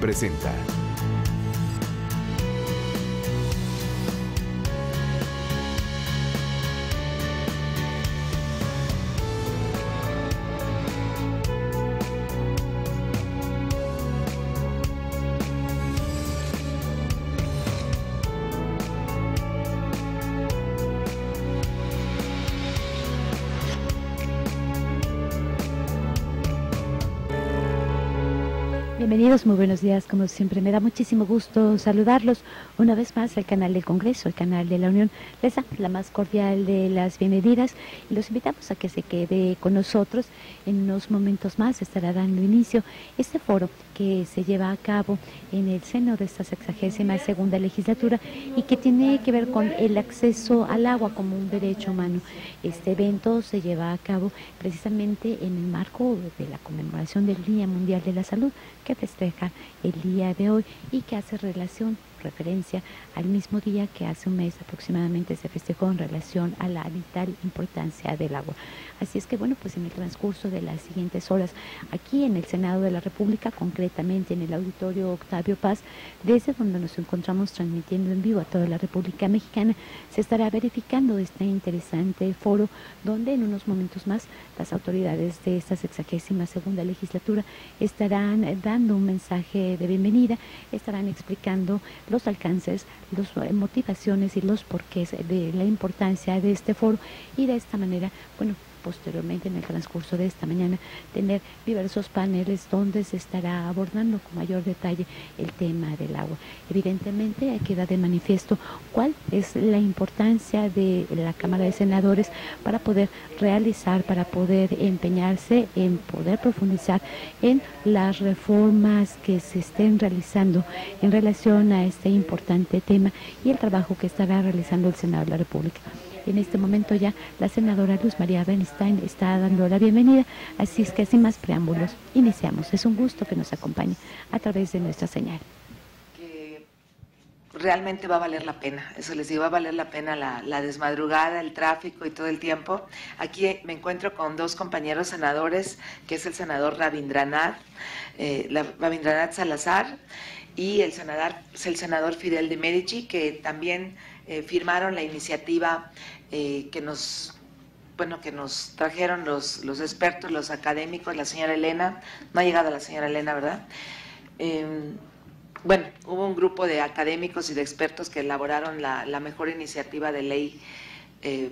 presenta. Bienvenidos, muy buenos días, como siempre me da muchísimo gusto saludarlos una vez más al canal del Congreso, el canal de la Unión. Les da la más cordial de las bienvenidas y los invitamos a que se quede con nosotros. En unos momentos más estará dando inicio este foro que se lleva a cabo en el seno de esta 62ª legislatura y que tiene que ver con el acceso al agua como un derecho humano. Este evento se lleva a cabo precisamente en el marco de la conmemoración del Día Mundial de la Salud, que festeja el día de hoy y que hace referencia al mismo día que hace un mes aproximadamente se festejó en relación a la vital importancia del agua. Así es que bueno, pues en el transcurso de las siguientes horas, aquí en el Senado de la República, concretamente en el Auditorio Octavio Paz, desde donde nos encontramos transmitiendo en vivo a toda la República Mexicana, se estará verificando este interesante foro, donde en unos momentos más las autoridades de esta 62ª legislatura estarán dando un mensaje de bienvenida, estarán explicando los alcances, las motivaciones y los porqués de la importancia de este foro y de esta manera, bueno, posteriormente en el transcurso de esta mañana tener diversos paneles donde se estará abordando con mayor detalle el tema del agua. Evidentemente queda de manifiesto cuál es la importancia de la Cámara de Senadores para poder realizar, para poder empeñarse en poder profundizar en las reformas que se estén realizando en relación a este importante tema y el trabajo que estará realizando el Senado de la República. En este momento ya la senadora Luz María Bernstein está dando la bienvenida, así es que sin más preámbulos, iniciamos. Es un gusto que nos acompañe a través de nuestra señal. Que realmente va a valer la pena, eso les digo, va a valer la pena la desmadrugada, el tráfico y todo el tiempo. Aquí me encuentro con dos compañeros senadores, que es el senador Rabindranath Salazar y el senador Fidel de Medici, que también firmaron la iniciativa que nos trajeron los expertos, los académicos, la señora Elena. No ha llegado la señora Elena, ¿verdad? Bueno, hubo un grupo de académicos y de expertos que elaboraron la mejor iniciativa de ley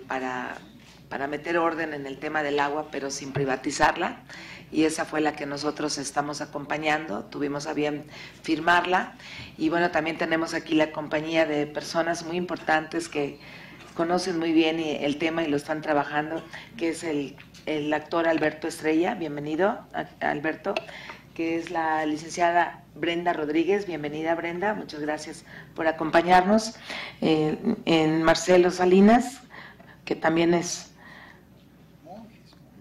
para meter orden en el tema del agua, pero sin privatizarla, y esa fue la que nosotros estamos acompañando, tuvimos a bien firmarla, y bueno, también tenemos aquí la compañía de personas muy importantes que conocen muy bien el tema y lo están trabajando, que es el actor Alberto Estrella. Bienvenido, Alberto, que es la licenciada Brenda Rodríguez. Bienvenida, Brenda, muchas gracias por acompañarnos. En Marcelo Salinas, que también es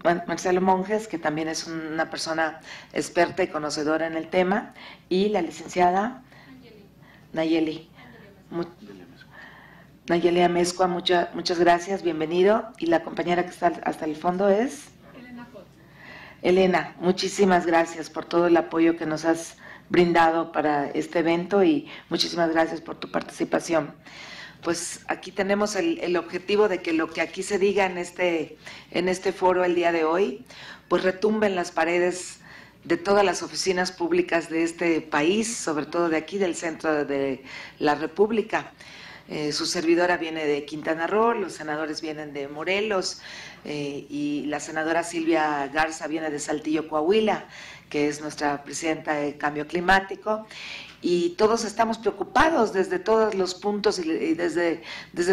Marcelo Monjes, que también es una persona experta y conocedora en el tema, y la licenciada Nayeli Amezcua, muchas gracias, bienvenido. Y la compañera que está hasta el fondo es Elena, muchísimas gracias por todo el apoyo que nos has brindado para este evento y muchísimas gracias por tu participación. Pues aquí tenemos el objetivo de que lo que aquí se diga en este foro el día de hoy, pues retumbe en las paredes de todas las oficinas públicas de este país, sobre todo de aquí, del centro de la República. Su servidora viene de Quintana Roo, los senadores vienen de Morelos, y la senadora Silvia Garza viene de Saltillo, Coahuila, que es nuestra presidenta de Cambio Climático. Y todos estamos preocupados desde todos los puntos y desde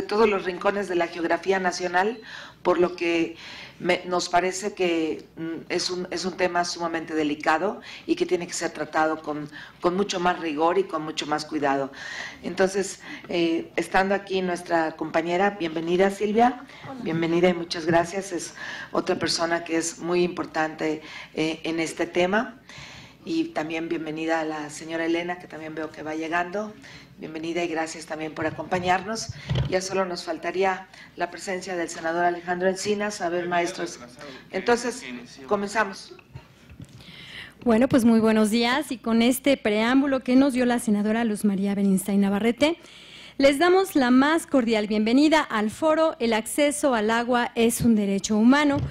todos los rincones de la geografía nacional, por lo que nos parece que es un tema sumamente delicado y que tiene que ser tratado con mucho más rigor y con mucho más cuidado. Entonces, estando aquí nuestra compañera, bienvenida Silvia. Hola. Bienvenida y muchas gracias. Es otra persona que es muy importante en este tema. Y también bienvenida a la señora Elena, que también veo que va llegando. Bienvenida y gracias también por acompañarnos. Ya solo nos faltaría la presencia del senador Alejandro Encinas. A ver, maestros. Entonces, comenzamos. Bueno, pues muy buenos días, y con este preámbulo que nos dio la senadora Luz María Beristain Navarrete, les damos la más cordial bienvenida al foro El acceso al agua es un derecho humano,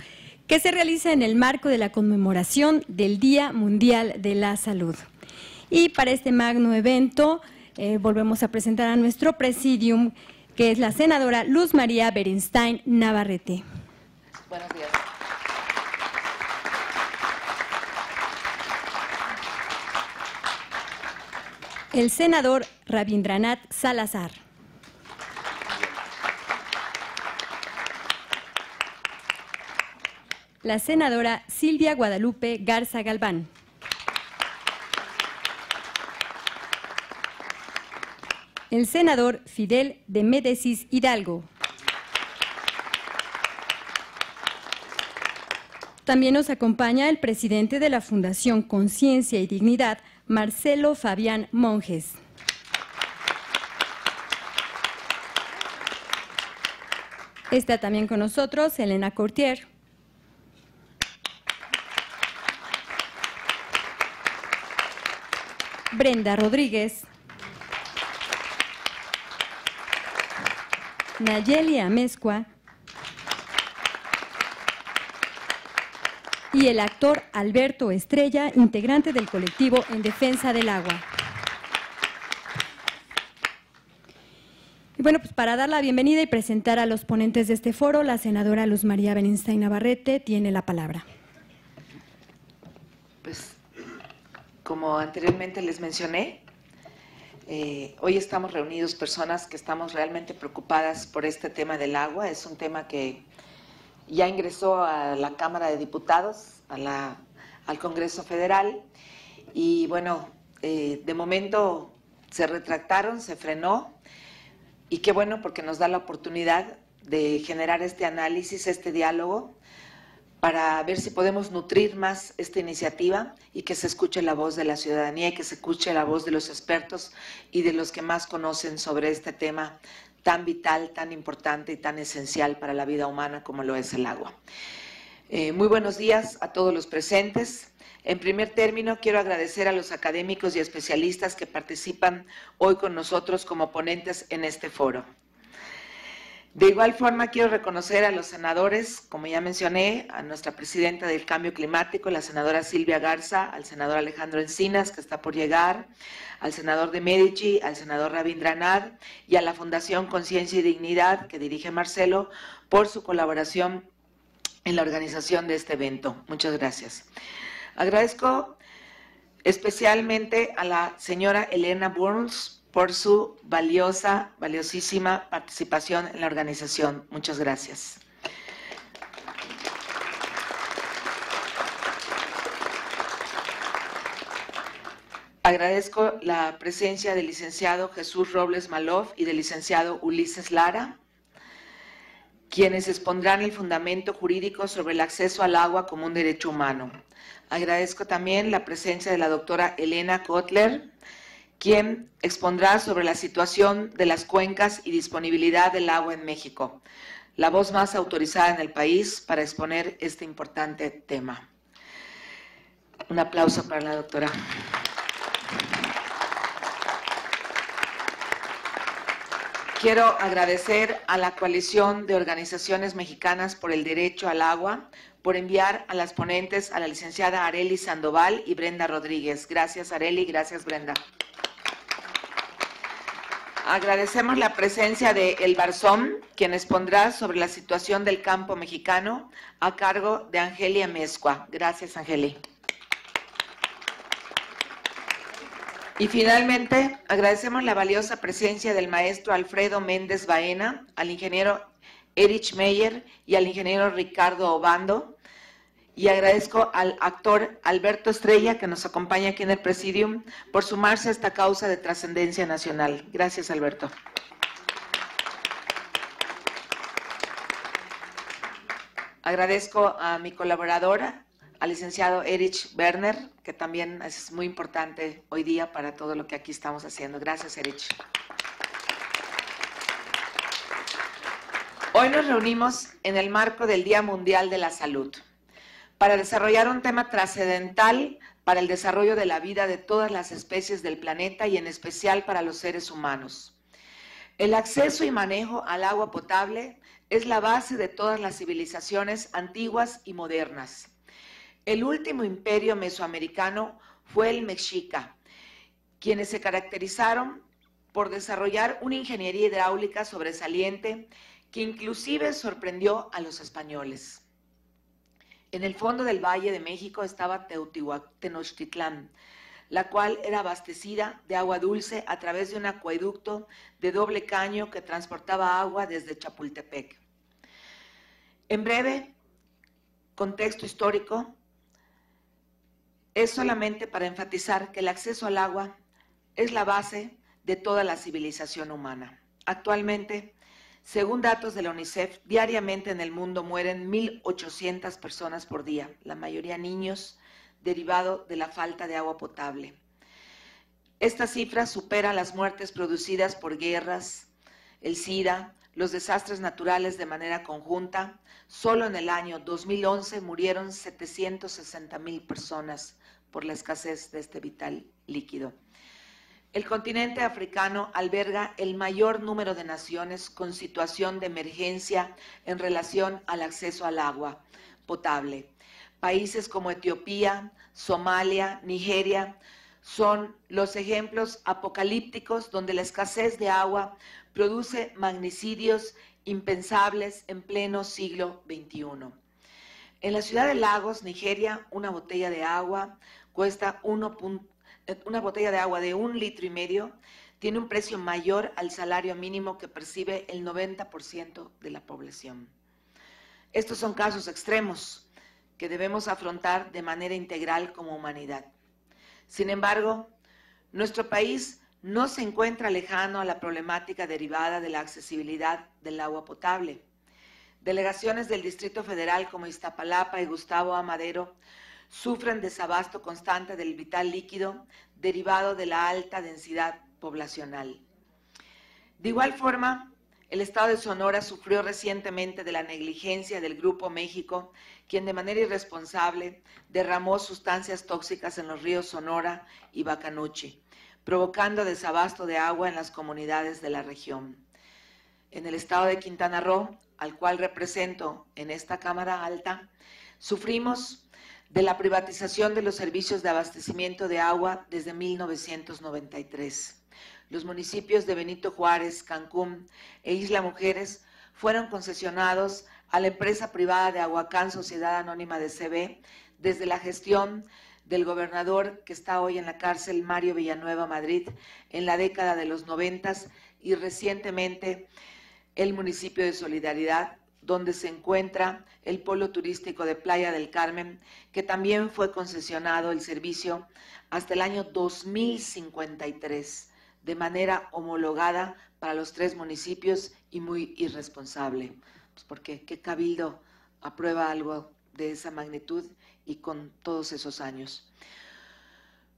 que se realiza en el marco de la conmemoración del Día Mundial de la Salud. Y para este magno evento volvemos a presentar a nuestro presidium, que es la senadora Luz María Beristain Navarrete. Buenos días. El senador Rabindranath Salazar. La senadora Silvia Guadalupe Garza Galván. El senador Fidel de Médesis Hidalgo. También nos acompaña el presidente de la Fundación Conciencia y Dignidad, Marcelo Fabián Monjes. Está también con nosotros Elena Cortier. Brenda Rodríguez. Nayeli Amezcua. Y el actor Alberto Estrella, integrante del colectivo En Defensa del Agua. Y bueno, pues para dar la bienvenida y presentar a los ponentes de este foro, la senadora Luz María Beristain Navarrete tiene la palabra. Pues, como anteriormente les mencioné, hoy estamos reunidos personas que estamos realmente preocupadas por este tema del agua. Es un tema que ya ingresó a la Cámara de Diputados, al Congreso Federal, y bueno, de momento se retractaron, se frenó, y qué bueno, porque nos da la oportunidad de generar este análisis, este diálogo, para ver si podemos nutrir más esta iniciativa y que se escuche la voz de la ciudadanía y que se escuche la voz de los expertos y de los que más conocen sobre este tema tan vital, tan importante y tan esencial para la vida humana como lo es el agua. Muy buenos días a todos los presentes. En primer término, quiero agradecer a los académicos y especialistas que participan hoy con nosotros como ponentes en este foro. De igual forma, quiero reconocer a los senadores, como ya mencioné, a nuestra presidenta del Cambio Climático, la senadora Silvia Garza, al senador Alejandro Encinas, que está por llegar, al senador de Medici, al senador Rabindranath y a la Fundación Conciencia y Dignidad, que dirige Marcelo, por su colaboración en la organización de este evento. Muchas gracias. Agradezco especialmente a la señora Elena Burns por su valiosísima participación en la organización. Muchas gracias. Agradezco la presencia del licenciado Jesús Robles Malov y del licenciado Ulises Lara, quienes expondrán el fundamento jurídico sobre el acceso al agua como un derecho humano. Agradezco también la presencia de la doctora Elena Kotler, quien expondrá sobre la situación de las cuencas y disponibilidad del agua en México, la voz más autorizada en el país para exponer este importante tema. Un aplauso para la doctora. Quiero agradecer a la Coalición de Organizaciones Mexicanas por el Derecho al Agua por enviar a las ponentes a la licenciada Arely Sandoval y Brenda Rodríguez. Gracias, Arely, gracias, Brenda. Agradecemos la presencia de El Barzón, quien expondrá sobre la situación del campo mexicano a cargo de Angeli Amezcua. Gracias, Angeli. Y finalmente, agradecemos la valiosa presencia del maestro Alfredo Méndez Baena, al ingeniero Erich Meyer y al ingeniero Ricardo Obando. Y agradezco al actor Alberto Estrella, que nos acompaña aquí en el Presidium, por sumarse a esta causa de trascendencia nacional. Gracias, Alberto. Agradezco a mi colaboradora, al licenciado Erich Werner, que también es muy importante hoy día para todo lo que aquí estamos haciendo. Gracias, Erich. Hoy nos reunimos en el marco del Día Mundial de la Salud para desarrollar un tema trascendental para el desarrollo de la vida de todas las especies del planeta y en especial para los seres humanos. El acceso y manejo al agua potable es la base de todas las civilizaciones antiguas y modernas. El último imperio mesoamericano fue el mexica, quienes se caracterizaron por desarrollar una ingeniería hidráulica sobresaliente que inclusive sorprendió a los españoles. En el fondo del Valle de México estaba Tenochtitlán, la cual era abastecida de agua dulce a través de un acueducto de doble caño que transportaba agua desde Chapultepec. En breve, contexto histórico, es solamente para enfatizar que el acceso al agua es la base de toda la civilización humana. Actualmente, según datos de la UNICEF, diariamente en el mundo mueren 1.800 personas por día, la mayoría niños, derivado de la falta de agua potable. Esta cifra supera las muertes producidas por guerras, el SIDA, los desastres naturales de manera conjunta. Solo en el año 2011 murieron 760,000 personas por la escasez de este vital líquido. El continente africano alberga el mayor número de naciones con situación de emergencia en relación al acceso al agua potable. Países como Etiopía, Somalia, Nigeria son los ejemplos apocalípticos donde la escasez de agua produce magnicidios impensables en pleno siglo XXI. En la ciudad de Lagos, Nigeria, una botella de agua cuesta una botella de agua de 1,5 litros tiene un precio mayor al salario mínimo que percibe el 90% de la población. Estos son casos extremos que debemos afrontar de manera integral como humanidad. Sin embargo, nuestro país no se encuentra lejano a la problemática derivada de la accesibilidad del agua potable. Delegaciones del Distrito Federal como Iztapalapa y Gustavo A. Madero sufren desabasto constante del vital líquido derivado de la alta densidad poblacional. De igual forma, el estado de Sonora sufrió recientemente de la negligencia del Grupo México, quien de manera irresponsable derramó sustancias tóxicas en los ríos Sonora y Bacanuchi, provocando desabasto de agua en las comunidades de la región. En el estado de Quintana Roo, al cual represento en esta Cámara Alta, sufrimos de la privatización de los servicios de abastecimiento de agua desde 1993. Los municipios de Benito Juárez, Cancún e Isla Mujeres fueron concesionados a la empresa privada de Aguacán, Sociedad Anónima de CB, desde la gestión del gobernador que está hoy en la cárcel, Mario Villanueva Madrid, en la década de los 90 y recientemente el municipio de Solidaridad, donde se encuentra el polo turístico de Playa del Carmen, que también fue concesionado el servicio hasta el año 2053, de manera homologada para los 3 municipios y muy irresponsable. Pues porque ¿qué cabildo aprueba algo de esa magnitud y con todos esos años?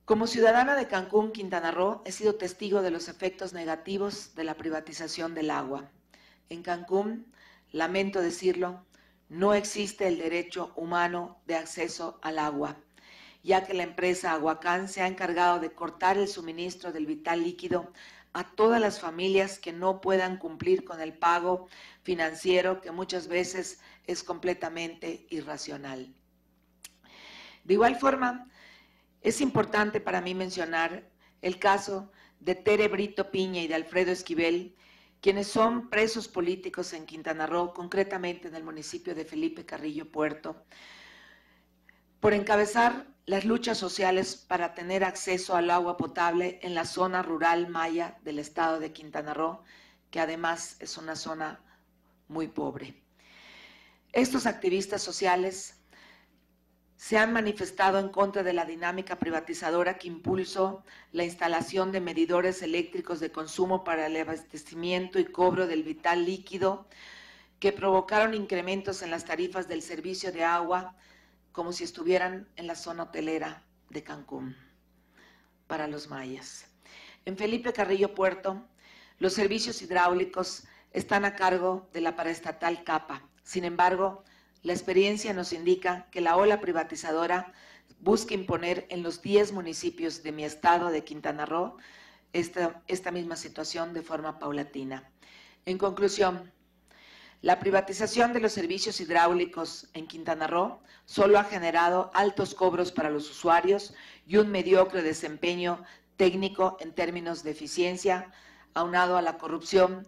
Como ciudadana de Cancún, Quintana Roo, he sido testigo de los efectos negativos de la privatización del agua. En Cancún, lamento decirlo, no existe el derecho humano de acceso al agua, ya que la empresa Aguacán se ha encargado de cortar el suministro del vital líquido a todas las familias que no puedan cumplir con el pago financiero, que muchas veces es completamente irracional. De igual forma, es importante para mí mencionar el caso de Tere Brito Piña y de Alfredo Esquivel, quienes son presos políticos en Quintana Roo, concretamente en el municipio de Felipe Carrillo Puerto, por encabezar las luchas sociales para tener acceso al agua potable en la zona rural maya del estado de Quintana Roo, que además es una zona muy pobre. Estos activistas sociales se han manifestado en contra de la dinámica privatizadora que impulsó la instalación de medidores eléctricos de consumo para el abastecimiento y cobro del vital líquido, que provocaron incrementos en las tarifas del servicio de agua, como si estuvieran en la zona hotelera de Cancún, para los mayas. En Felipe Carrillo Puerto, los servicios hidráulicos están a cargo de la paraestatal CAPA. Sin embargo, La experiencia nos indica que la ola privatizadora busca imponer en los 10 municipios de mi estado de Quintana Roo esta misma situación de forma paulatina. En conclusión, la privatización de los servicios hidráulicos en Quintana Roo solo ha generado altos cobros para los usuarios y un mediocre desempeño técnico en términos de eficiencia, aunado a la corrupción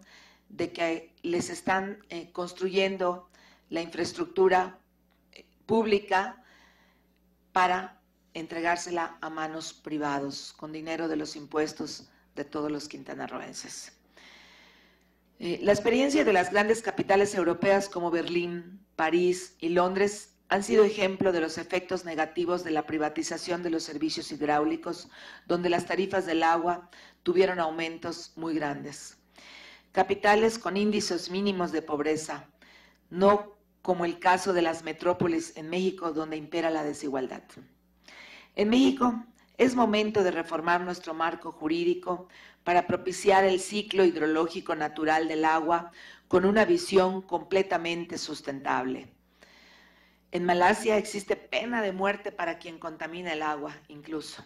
de que les están construyendo la infraestructura pública para entregársela a manos privados con dinero de los impuestos de todos los quintanarroenses. La experiencia de las grandes capitales europeas como Berlín, París y Londres han sido ejemplo de los efectos negativos de la privatización de los servicios hidráulicos, donde las tarifas del agua tuvieron aumentos muy grandes. Capitales con índices mínimos de pobreza, no como el caso de las metrópolis en México, donde impera la desigualdad. En México es momento de reformar nuestro marco jurídico para propiciar el ciclo hidrológico natural del agua con una visión completamente sustentable. En Malasia existe pena de muerte para quien contamina el agua, incluso.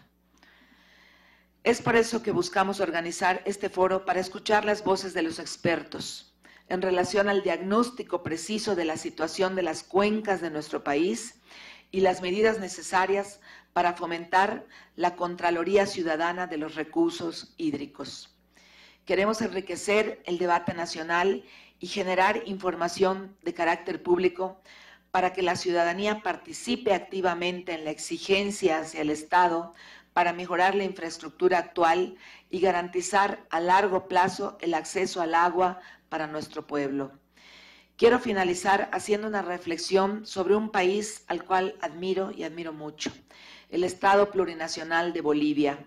Es por eso que buscamos organizar este foro para escuchar las voces de los expertos en relación al diagnóstico preciso de la situación de las cuencas de nuestro país y las medidas necesarias para fomentar la Contraloría Ciudadana de los Recursos Hídricos. Queremos enriquecer el debate nacional y generar información de carácter público para que la ciudadanía participe activamente en la exigencia hacia el Estado para mejorar la infraestructura actual y garantizar a largo plazo el acceso al agua para nuestro pueblo. Quiero finalizar haciendo una reflexión sobre un país al cual admiro y admiro mucho, el Estado Plurinacional de Bolivia,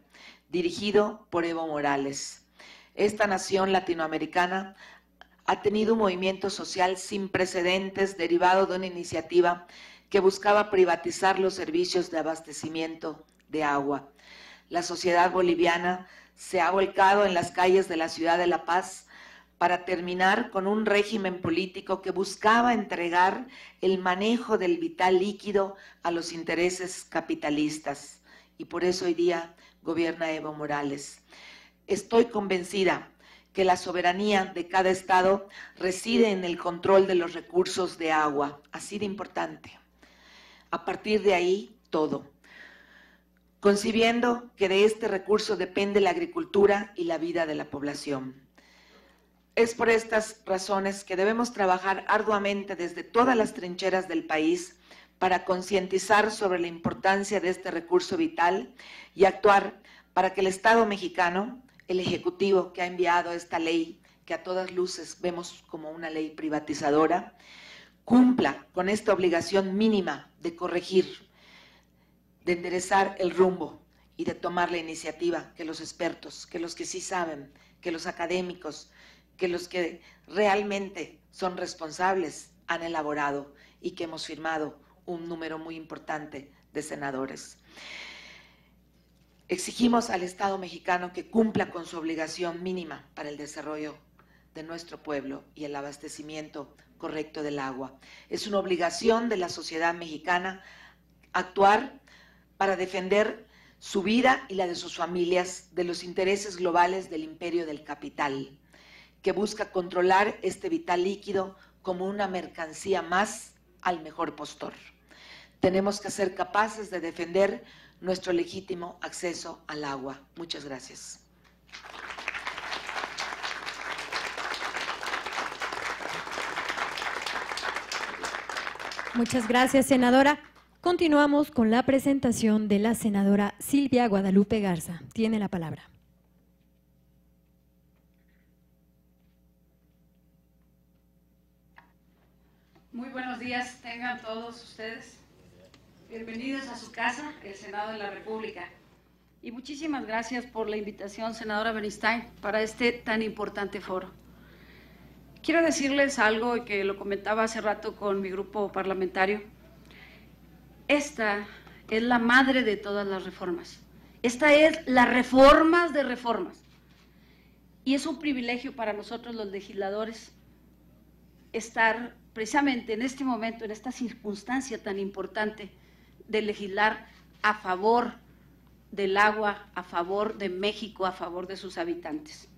dirigido por Evo Morales. Esta nación latinoamericana ha tenido un movimiento social sin precedentes derivado de una iniciativa que buscaba privatizar los servicios de abastecimiento de agua. La sociedad boliviana se ha volcado en las calles de la ciudad de La Paz para terminar con un régimen político que buscaba entregar el manejo del vital líquido a los intereses capitalistas. Y por eso hoy día gobierna Evo Morales. Estoy convencida que la soberanía de cada estado reside en el control de los recursos de agua, así de importante. A partir de ahí, todo. Concibiendo que de este recurso depende la agricultura y la vida de la población. Es por estas razones que debemos trabajar arduamente desde todas las trincheras del país para concientizar sobre la importancia de este recurso vital y actuar para que el Estado mexicano, el Ejecutivo que ha enviado esta ley, que a todas luces vemos como una ley privatizadora, cumpla con esta obligación mínima de corregir, de enderezar el rumbo y de tomar la iniciativa que los expertos, que los que sí saben, que los académicos, que los que realmente son responsables han elaborado y que hemos firmado un número muy importante de senadores. Exigimos al Estado mexicano que cumpla con su obligación mínima para el desarrollo de nuestro pueblo y el abastecimiento correcto del agua. Es una obligación de la sociedad mexicana actuar para defender su vida y la de sus familias de los intereses globales del imperio del capital, que busca controlar este vital líquido como una mercancía más al mejor postor. Tenemos que ser capaces de defender nuestro legítimo acceso al agua. Muchas gracias. Muchas gracias, senadora. Continuamos con la presentación de la senadora Silvia Guadalupe Garza. Tiene la palabra. Muy buenos días, tengan todos ustedes. Bienvenidos a su casa, el Senado de la República. Y muchísimas gracias por la invitación, senadora Beristain, para este tan importante foro. Quiero decirles algo que lo comentaba hace rato con mi grupo parlamentario. Esta es la madre de todas las reformas. Esta es las reformas de reformas. Y es un privilegio para nosotros los legisladores estar precisamente en este momento, en esta circunstancia tan importante de legislar a favor del agua, a favor de México, a favor de sus habitantes.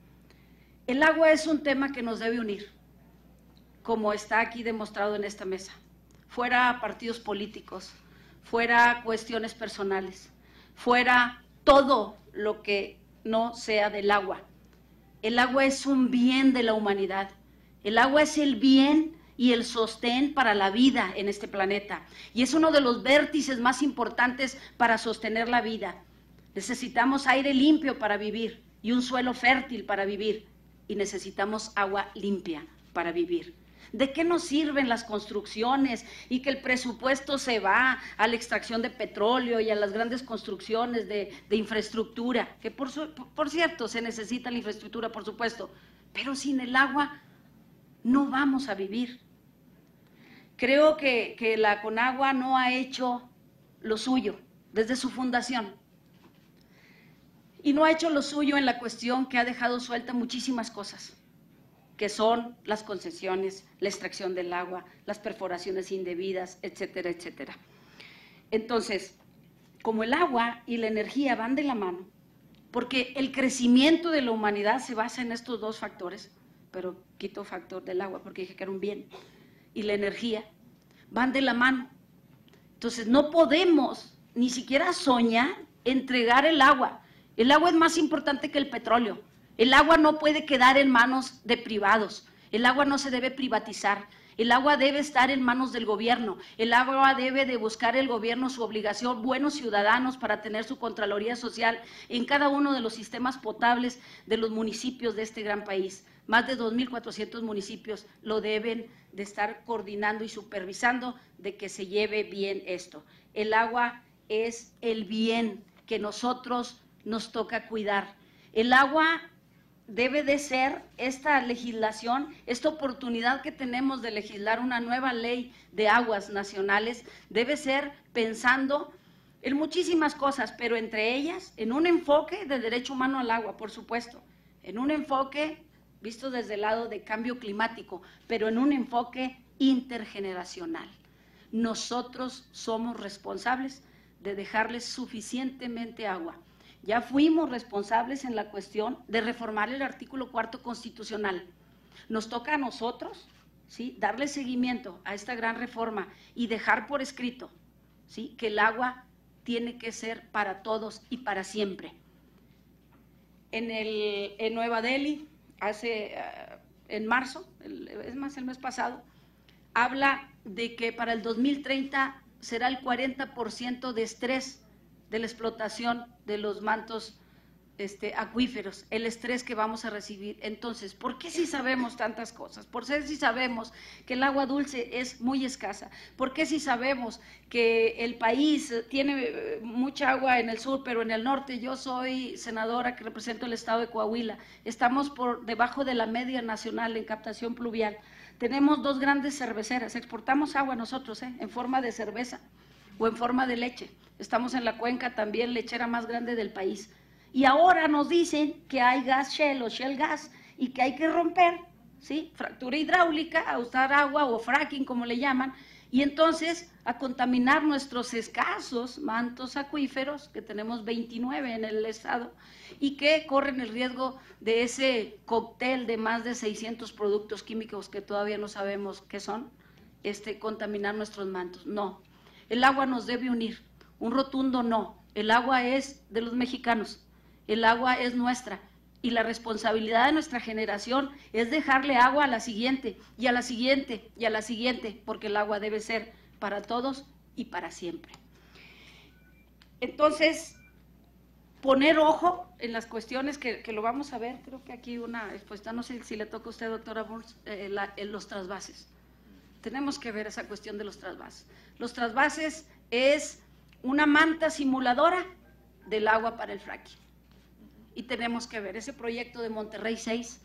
El agua es un tema que nos debe unir, como está aquí demostrado en esta mesa, fuera partidos políticos, fuera cuestiones personales, fuera todo lo que no sea del agua. El agua es un bien de la humanidad, el agua es el bien y el sostén para la vida en este planeta, y es uno de los vértices más importantes para sostener la vida. Necesitamos aire limpio para vivir y un suelo fértil para vivir, y necesitamos agua limpia para vivir. ¿De qué nos sirven las construcciones y que el presupuesto se va a la extracción de petróleo y a las grandes construcciones de infraestructura? Que por cierto, se necesita la infraestructura, por supuesto, pero sin el agua no vamos a vivir. Creo que la Conagua no ha hecho lo suyo desde su fundación. Y no ha hecho lo suyo en la cuestión que ha dejado suelta muchísimas cosas, que son las concesiones, la extracción del agua, las perforaciones indebidas, etcétera, etcétera. Entonces, como el agua y la energía van de la mano, porque el crecimiento de la humanidad se basa en estos dos factores, pero quito factor del agua porque dije que era un bien, y la energía, van de la mano. Entonces, no podemos ni siquiera soñar entregar el agua. El agua es más importante que el petróleo. El agua no puede quedar en manos de privados. El agua no se debe privatizar. El agua debe estar en manos del gobierno. El agua debe de buscar el gobierno su obligación, buenos ciudadanos, para tener su Contraloría Social en cada uno de los sistemas potables de los municipios de este gran país. Más de 2.400 municipios lo deben de estar coordinando y supervisando de que se lleve bien esto. El agua es el bien que nosotros nos toca cuidar. El agua debe de ser esta legislación, esta oportunidad que tenemos de legislar una nueva ley de aguas nacionales, debe ser pensando en muchísimas cosas, pero entre ellas en un enfoque de derecho humano al agua, por supuesto, en un enfoque visto desde el lado de cambio climático, pero en un enfoque intergeneracional. Nosotros somos responsables de dejarles suficientemente agua. Ya fuimos responsables en la cuestión de reformar el artículo 4º constitucional. Nos toca a nosotros, ¿sí?, darle seguimiento a esta gran reforma y dejar por escrito, ¿sí?, que el agua tiene que ser para todos y para siempre. En Nueva Delhi, en marzo, es más, el mes pasado, habla de que para el 2030 será el 40% de estrés de la explotación de los mantos acuíferos, el estrés que vamos a recibir. Entonces, ¿por qué si sabemos tantas cosas? ¿Por qué si sabemos que el agua dulce es muy escasa? ¿Por qué si sabemos que el país tiene mucha agua en el sur, pero en el norte? Yo soy senadora que represento el estado de Coahuila, estamos por debajo de la media nacional en captación pluvial. Tenemos dos grandes cerveceras, exportamos agua nosotros, en forma de cerveza o en forma de leche. Estamos en la cuenca también lechera más grande del país. Y ahora nos dicen que hay gas shell o shell gas y que hay que romper, ¿sí?, fractura hidráulica, a usar agua o fracking, como le llaman, y entonces a contaminar nuestros escasos mantos acuíferos, que tenemos 29 en el estado, y que corren el riesgo de ese cóctel de más de 600 productos químicos que todavía no sabemos qué son, contaminar nuestros mantos. No, el agua nos debe unir, un rotundo no. El agua es de los mexicanos, el agua es nuestra, y la responsabilidad de nuestra generación es dejarle agua a la siguiente, y a la siguiente, y a la siguiente, porque el agua debe ser para todos y para siempre. Entonces, poner ojo en las cuestiones que lo vamos a ver, creo que aquí una expuesta, no sé si le toca a usted, doctora Burns, los trasvases. Tenemos que ver esa cuestión de los trasvases. Los trasvases es una manta simuladora del agua para el fracking. Y tenemos que ver ese proyecto de Monterrey 6,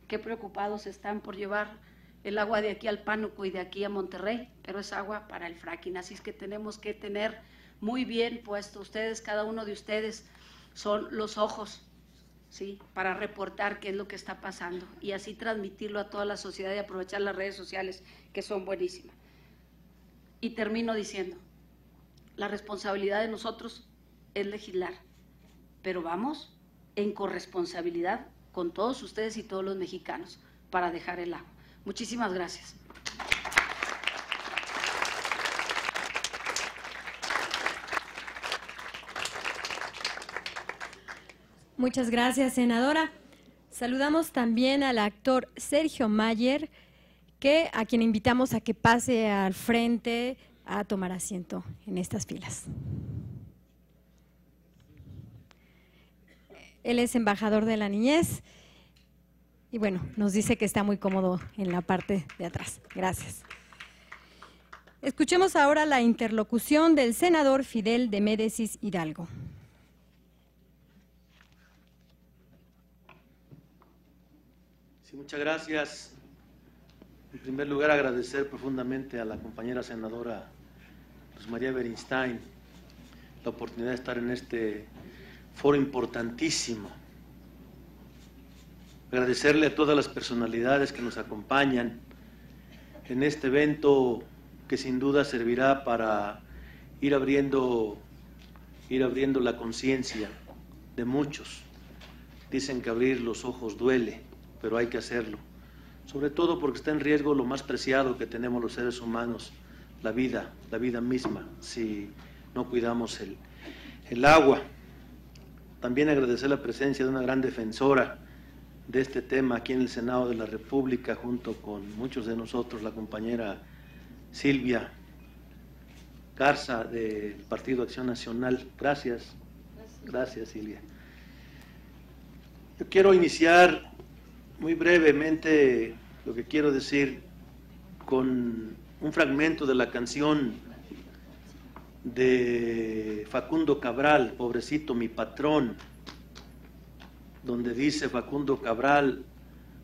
qué preocupados están por llevar el agua de aquí al Pánuco y de aquí a Monterrey, pero es agua para el fracking, así es que tenemos que tener muy bien puesto, ustedes, cada uno de ustedes son los ojos, ¿sí?, para reportar qué es lo que está pasando y así transmitirlo a toda la sociedad y aprovechar las redes sociales, que son buenísimas. Y termino diciendo, la responsabilidad de nosotros es legislar, pero vamos en corresponsabilidad con todos ustedes y todos los mexicanos para dejar el agua. Muchísimas gracias. Muchas gracias, senadora. Saludamos también al actor Sergio Mayer, a quien invitamos a que pase al frente a tomar asiento en estas filas. Él es embajador de la niñez y bueno, nos dice que está muy cómodo en la parte de atrás. Gracias. Escuchemos ahora la interlocución del senador Fidel de Médesis Hidalgo. Sí, muchas gracias. En primer lugar, agradecer profundamente a la compañera senadora Luz María Beristain la oportunidad de estar en este foro importantísimo. Agradecerle a todas las personalidades que nos acompañan en este evento que sin duda servirá para ir abriendo la conciencia de muchos. Dicen que abrir los ojos duele, pero hay que hacerlo. Sobre todo porque está en riesgo lo más preciado que tenemos los seres humanos, la vida misma, si no cuidamos el agua. También agradecer la presencia de una gran defensora de este tema aquí en el Senado de la República, junto con muchos de nosotros, la compañera Silvia Garza del Partido Acción Nacional. Gracias Silvia. Yo quiero iniciar muy brevemente lo que quiero decir con un fragmento de la canción de Facundo Cabral, Pobrecito mi patrón, donde dice Facundo Cabral: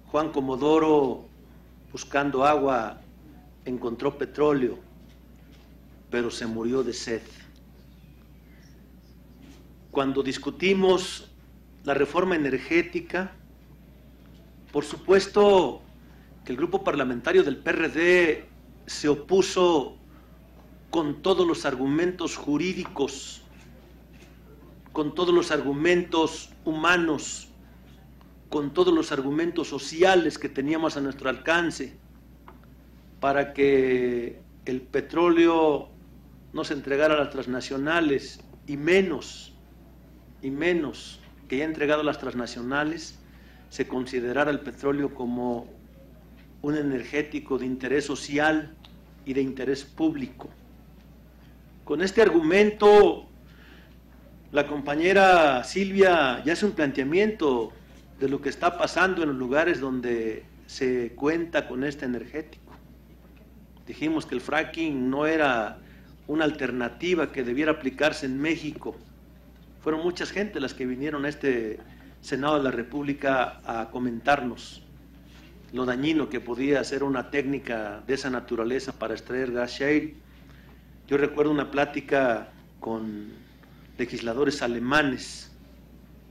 Juan Comodoro buscando agua encontró petróleo, pero se murió de sed. Cuando discutimos la reforma energética, por supuesto que el grupo parlamentario del PRD se opuso con todos los argumentos jurídicos, con todos los argumentos humanos, con todos los argumentos sociales que teníamos a nuestro alcance para que el petróleo no se entregara a las transnacionales y menos que ya entregado a las transnacionales se considerara el petróleo como un energético de interés social y de interés público. Con este argumento, la compañera Silvia ya hace un planteamiento de lo que está pasando en los lugares donde se cuenta con este energético. Dijimos que el fracking no era una alternativa que debiera aplicarse en México. Fueron muchas gente las que vinieron a este Senado de la República a comentarnos lo dañino que podía ser una técnica de esa naturaleza para extraer gas shale. Yo recuerdo una plática con legisladores alemanes.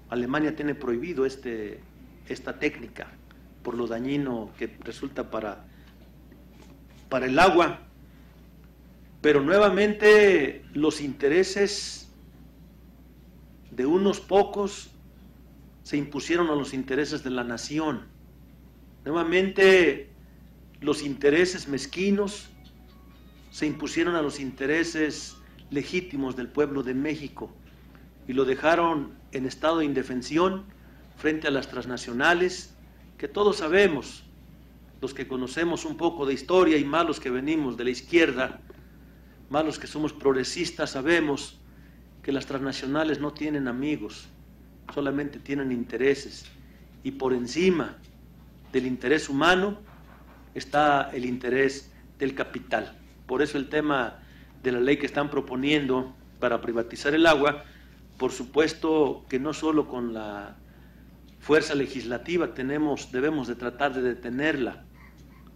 Alemania tiene prohibido esta técnica por lo dañino que resulta para el agua, pero nuevamente los intereses de unos pocos se impusieron a los intereses de la nación. Nuevamente los intereses mezquinos se impusieron a los intereses legítimos del pueblo de México y lo dejaron en estado de indefensión frente a las transnacionales, que todos sabemos, los que conocemos un poco de historia y más los que venimos de la izquierda, más los que somos progresistas, sabemos que las transnacionales no tienen amigos, solamente tienen intereses, y por encima del interés humano está el interés del capital. Por eso el tema de la ley que están proponiendo para privatizar el agua, por supuesto que no solo con la fuerza legislativa debemos de tratar de detenerla,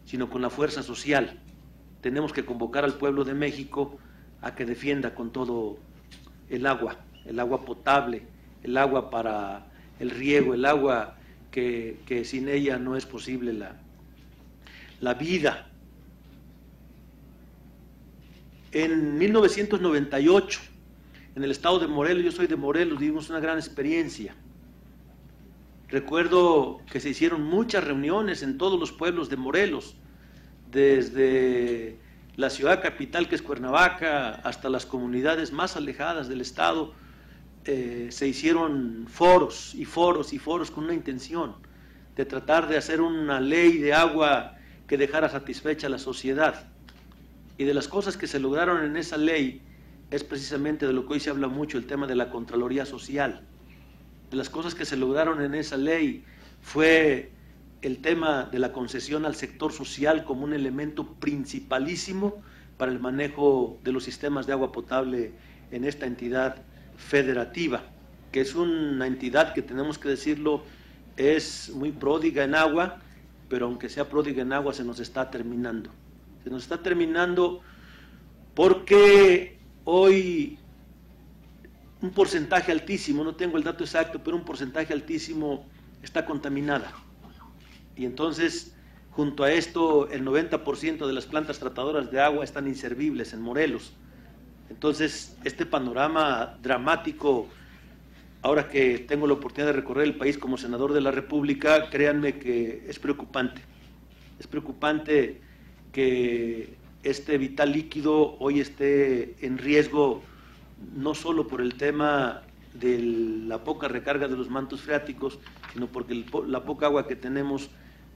sino con la fuerza social. Tenemos que convocar al pueblo de México a que defienda con todo el agua potable, el agua para el riego, el agua que sin ella no es posible la vida. En 1998, en el estado de Morelos, yo soy de Morelos, vivimos una gran experiencia. Recuerdo que se hicieron muchas reuniones en todos los pueblos de Morelos, desde la ciudad capital que es Cuernavaca hasta las comunidades más alejadas del estado. Se hicieron foros y foros y foros con una intención de tratar de hacer una ley de agua que dejara satisfecha a la sociedad. Y de las cosas que se lograron en esa ley es precisamente de lo que hoy se habla mucho, el tema de la Contraloría Social. De las cosas que se lograron en esa ley fue el tema de la concesión al sector social como un elemento principalísimo para el manejo de los sistemas de agua potable en esta entidad federativa, que es una entidad que, tenemos que decirlo, es muy pródiga en agua, pero aunque sea pródiga en agua se nos está terminando. Se nos está terminando porque hoy un porcentaje altísimo, no tengo el dato exacto, pero un porcentaje altísimo está contaminada. Y entonces, junto a esto, el 90% de las plantas tratadoras de agua están inservibles en Morelos. Entonces, este panorama dramático, ahora que tengo la oportunidad de recorrer el país como senador de la República, créanme que es preocupante. Es preocupante que este vital líquido hoy esté en riesgo, no solo por el tema de la poca recarga de los mantos freáticos, sino porque la poca agua que tenemos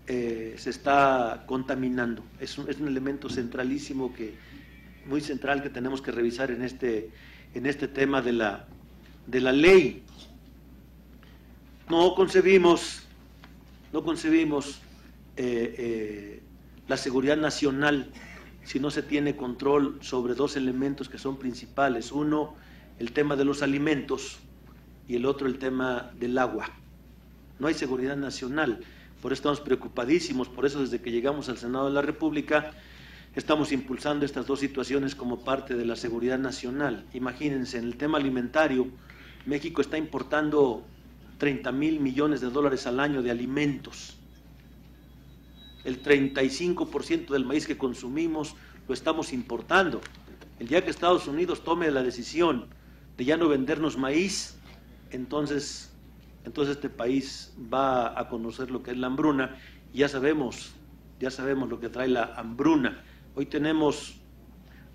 se está contaminando. Es un elemento centralísimo, muy central, que tenemos que revisar en este tema de la ley. No concebimos la seguridad nacional si no se tiene control sobre dos elementos que son principales. Uno, el tema de los alimentos, y el otro, el tema del agua. No hay seguridad nacional, por eso estamos preocupadísimos. Por eso, desde que llegamos al Senado de la República, estamos impulsando estas dos situaciones como parte de la seguridad nacional. Imagínense, en el tema alimentario, México está importando 30,000 millones de dólares al año de alimentos. El 35% del maíz que consumimos lo estamos importando. El día que Estados Unidos tome la decisión de ya no vendernos maíz, entonces este país va a conocer lo que es la hambruna. Y ya sabemos lo que trae la hambruna. Hoy tenemos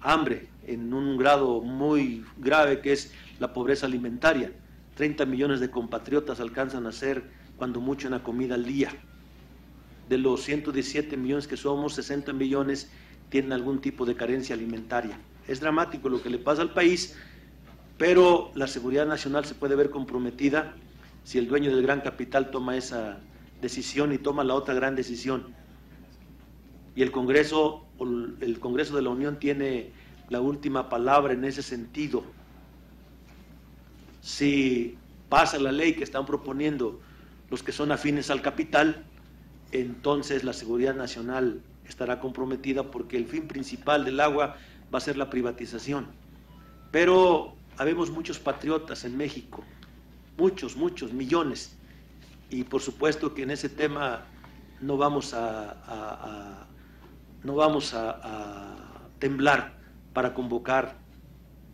hambre en un grado muy grave, que es la pobreza alimentaria. 30 millones de compatriotas alcanzan a hacer cuando mucho una comida al día. De los 117 millones que somos, 60 millones tienen algún tipo de carencia alimentaria. Es dramático lo que le pasa al país, pero la seguridad nacional se puede ver comprometida si el dueño del gran capital toma esa decisión y toma la otra gran decisión. Y el Congreso de la Unión tiene la última palabra en ese sentido. Si pasa la ley que están proponiendo los que son afines al capital, entonces la seguridad nacional estará comprometida, porque el fin principal del agua va a ser la privatización. Pero habemos muchos patriotas en México, muchos, millones, y por supuesto que en ese tema no vamos a temblar para convocar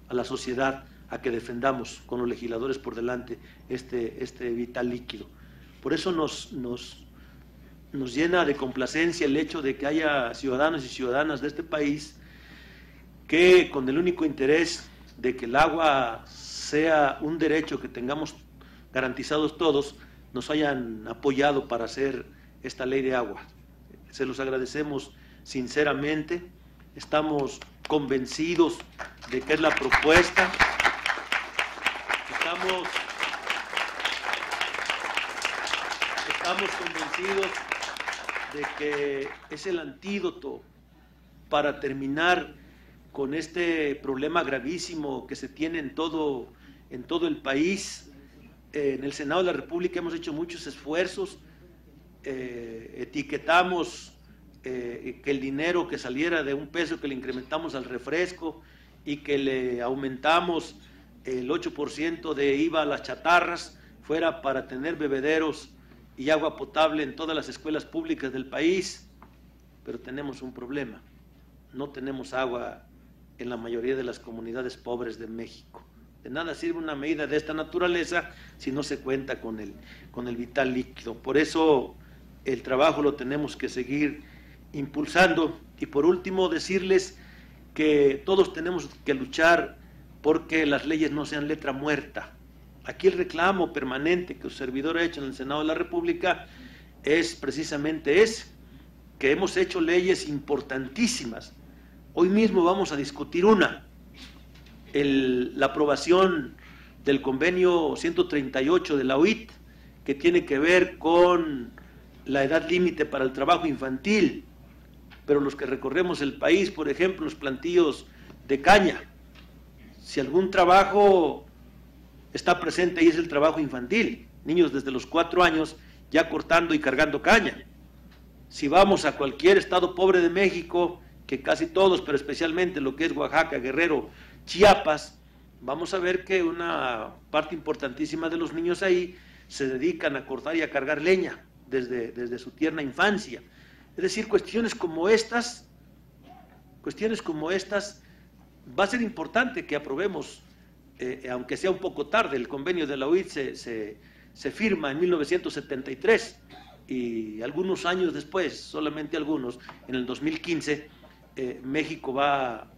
a la sociedad a que defendamos con los legisladores por delante este vital líquido. Por eso nos llena de complacencia el hecho de que haya ciudadanos y ciudadanas de este país que, con el único interés de que el agua sea un derecho que tengamos garantizados todos, nos hayan apoyado para hacer esta ley de agua. Se los agradecemos sinceramente. Estamos convencidos de que es la propuesta. Estamos convencidos de que es el antídoto para terminar con este problema gravísimo que se tiene en todo el país. En el Senado de la República hemos hecho muchos esfuerzos, etiquetamos que el dinero que saliera de $1 que le incrementamos al refresco y que le aumentamos el 8% de IVA a las chatarras fuera para tener bebederos y agua potable en todas las escuelas públicas del país, pero tenemos un problema, no tenemos agua en la mayoría de las comunidades pobres de México. De nada sirve una medida de esta naturaleza si no se cuenta con el vital líquido. Por eso el trabajo lo tenemos que seguir impulsando. Y por último, decirles que todos tenemos que luchar porque las leyes no sean letra muerta. Aquí el reclamo permanente que su servidor ha hecho en el Senado de la República es precisamente ese, que hemos hecho leyes importantísimas. Hoy mismo vamos a discutir una, la aprobación del convenio 138 de la OIT, que tiene que ver con la edad límite para el trabajo infantil, pero los que recorremos el país, por ejemplo, los plantíos de caña, si algún trabajo está presente ahí es el trabajo infantil, niños desde los 4 años ya cortando y cargando caña. Si vamos a cualquier estado pobre de México, que casi todos, pero especialmente lo que es Oaxaca, Guerrero, Chiapas, vamos a ver que una parte importantísima de los niños ahí se dedican a cortar y a cargar leña desde su tierna infancia. Es decir, cuestiones como estas, va a ser importante que aprobemos, aunque sea un poco tarde. El convenio de la OIT se firma en 1973 y algunos años después, solamente algunos, en el 2015, México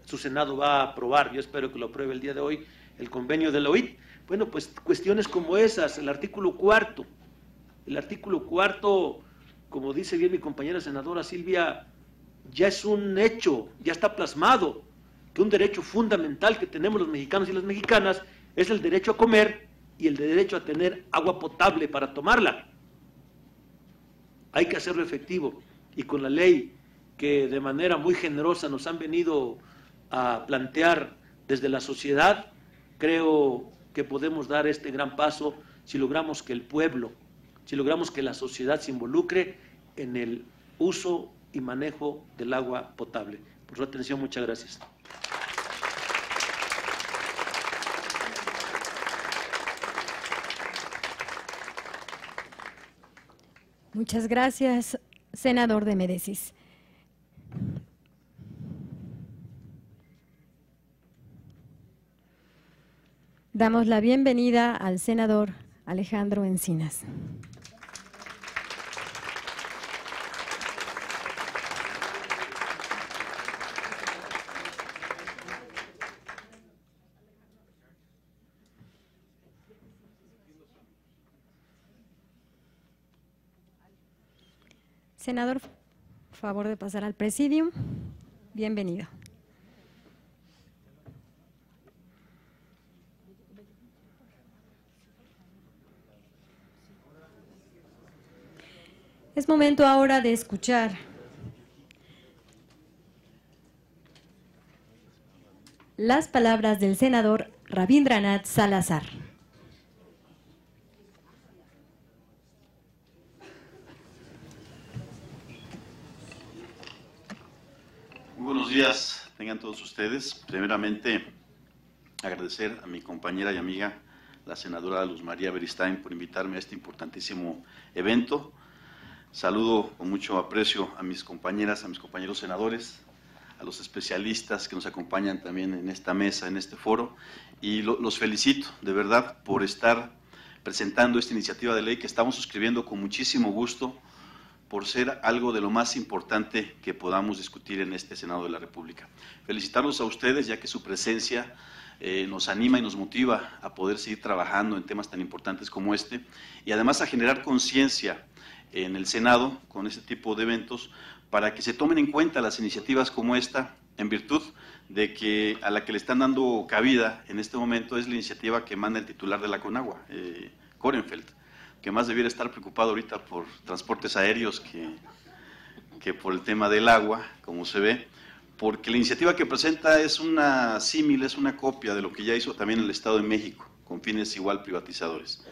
su Senado va a aprobar, yo espero que lo apruebe el día de hoy, el convenio de la OIT. Bueno, pues cuestiones como esas, el artículo cuarto, como dice bien mi compañera senadora Silvia, ya es un hecho, ya está plasmado, que un derecho fundamental que tenemos los mexicanos y las mexicanas es el derecho a comer y el derecho a tener agua potable para tomarla. Hay que hacerlo efectivo, y con la ley que de manera muy generosa nos han venido a plantear desde la sociedad, creo que podemos dar este gran paso si logramos que el pueblo, si logramos que la sociedad se involucre en el uso y manejo del agua potable. Por su atención, muchas gracias. Muchas gracias, senador de Médesis. Damos la bienvenida al senador Alejandro Encinas. Senador, favor de pasar al presidium. Bienvenido. Es momento ahora de escuchar las palabras del senador Rabindranath Salazar. Buenos días, tengan todos ustedes. Primeramente, agradecer a mi compañera y amiga, la senadora Luz María Beristain, por invitarme a este importantísimo evento. Saludo con mucho aprecio a mis compañeras, a mis compañeros senadores, a los especialistas que nos acompañan también en esta mesa, en este foro, y los felicito de verdad por estar presentando esta iniciativa de ley que estamos suscribiendo con muchísimo gusto, por ser algo de lo más importante que podamos discutir en este Senado de la República. Felicitarlos a ustedes, ya que su presencia nos anima y nos motiva a poder seguir trabajando en temas tan importantes como este, y además a generar conciencia en el Senado con este tipo de eventos para que se tomen en cuenta las iniciativas como esta, en virtud de que a la que le están dando cabida en este momento es la iniciativa que manda el titular de la Conagua, Korenfeld, que más debiera estar preocupado ahorita por transportes aéreos que por el tema del agua, como se ve, porque la iniciativa que presenta es una símil, es una copia de lo que ya hizo también el Estado de México, con fines igual privatizadores.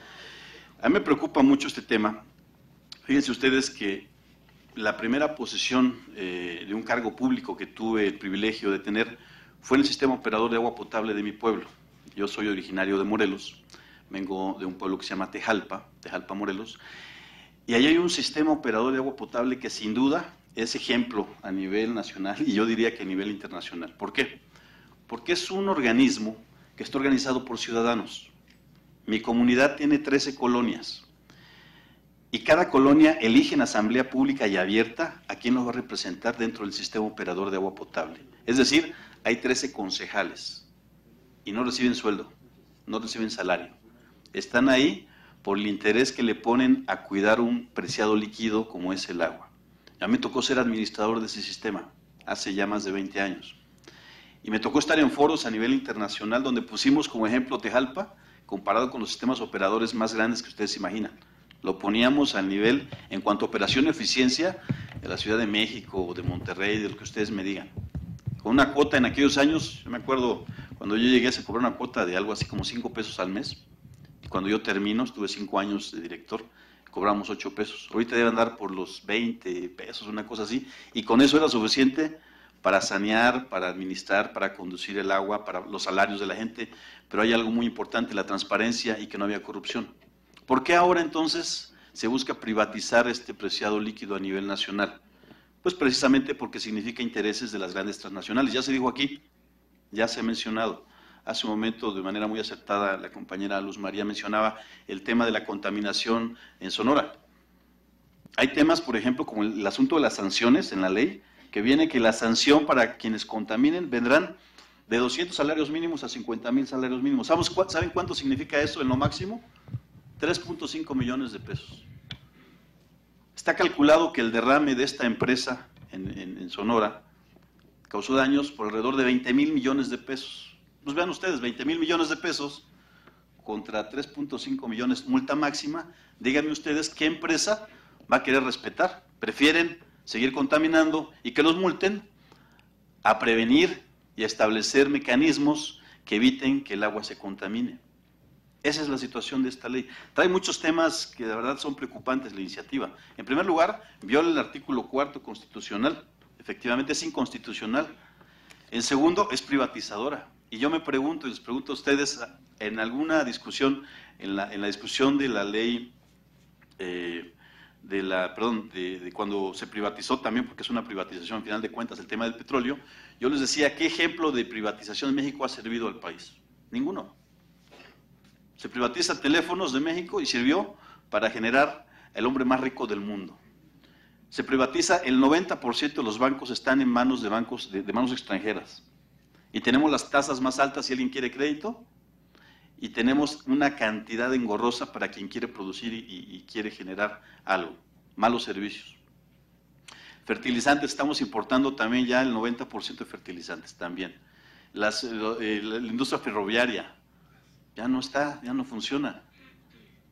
A mí me preocupa mucho este tema. Fíjense ustedes que la primera posición de un cargo público que tuve el privilegio de tener fue en el sistema operador de agua potable de mi pueblo. Yo soy originario de Morelos, vengo de un pueblo que se llama Tejalpa, Morelos, y ahí hay un sistema operador de agua potable que sin duda es ejemplo a nivel nacional y yo diría que a nivel internacional. ¿Por qué? Porque es un organismo que está organizado por ciudadanos. Mi comunidad tiene 13 colonias y cada colonia elige en asamblea pública y abierta a quién los va a representar dentro del sistema operador de agua potable. Es decir, hay 13 concejales y no reciben sueldo, no reciben salario. Están ahí por el interés que le ponen a cuidar un preciado líquido como es el agua. A mí me tocó ser administrador de ese sistema hace ya más de 20 años. Y me tocó estar en foros a nivel internacional donde pusimos como ejemplo Tejalpa, comparado con los sistemas operadores más grandes que ustedes imaginan. Lo poníamos al nivel, en cuanto a operación y eficiencia, de la Ciudad de México o de Monterrey, de lo que ustedes me digan. Con una cuota en aquellos años, yo me acuerdo, cuando yo llegué se cobró una cuota de algo así como 5 pesos al mes. Y cuando yo termino, estuve 5 años de director, cobramos 8 pesos. Ahorita deben andar por los 20 pesos, una cosa así. Y con eso era suficiente para sanear, para administrar, para conducir el agua, para los salarios de la gente, pero hay algo muy importante, la transparencia y que no había corrupción. ¿Por qué ahora entonces se busca privatizar este preciado líquido a nivel nacional? Pues precisamente porque significa intereses de las grandes transnacionales. Ya se dijo aquí, ya se ha mencionado. Hace un momento, de manera muy acertada, la compañera Luz María mencionaba el tema de la contaminación en Sonora. Hay temas, por ejemplo, como el asunto de las sanciones en la ley, que viene que la sanción para quienes contaminen vendrán de 200 salarios mínimos a 50,000 salarios mínimos. ¿Saben cuánto significa eso en lo máximo? 3.5 millones de pesos. Está calculado que el derrame de esta empresa en Sonora causó daños por alrededor de 20,000 millones de pesos. Pues vean ustedes, 20,000 millones de pesos contra 3.5 millones, multa máxima. Díganme ustedes qué empresa va a querer respetar. Prefieren seguir contaminando y que los multen a prevenir y a establecer mecanismos que eviten que el agua se contamine. Esa es la situación de esta ley. Trae muchos temas que de verdad son preocupantes la iniciativa. En primer lugar, viola el artículo 4º constitucional. Efectivamente es inconstitucional. En segundo, es privatizadora. Y yo me pregunto, y les pregunto a ustedes, en alguna discusión, en la discusión de la ley, de cuando se privatizó también, porque es una privatización, al final de cuentas, el tema del petróleo, yo les decía, ¿qué ejemplo de privatización en México ha servido al país? Ninguno. Se privatiza Teléfonos de México y sirvió para generar el hombre más rico del mundo. Se privatiza, el 90% de los bancos están en manos de bancos de manos extranjeras. Y tenemos las tasas más altas si alguien quiere crédito, y tenemos una cantidad engorrosa para quien quiere producir y quiere generar algo. Malos servicios. Fertilizantes, estamos importando también ya el 90% de fertilizantes también. La industria ferroviaria ya no está, ya no funciona.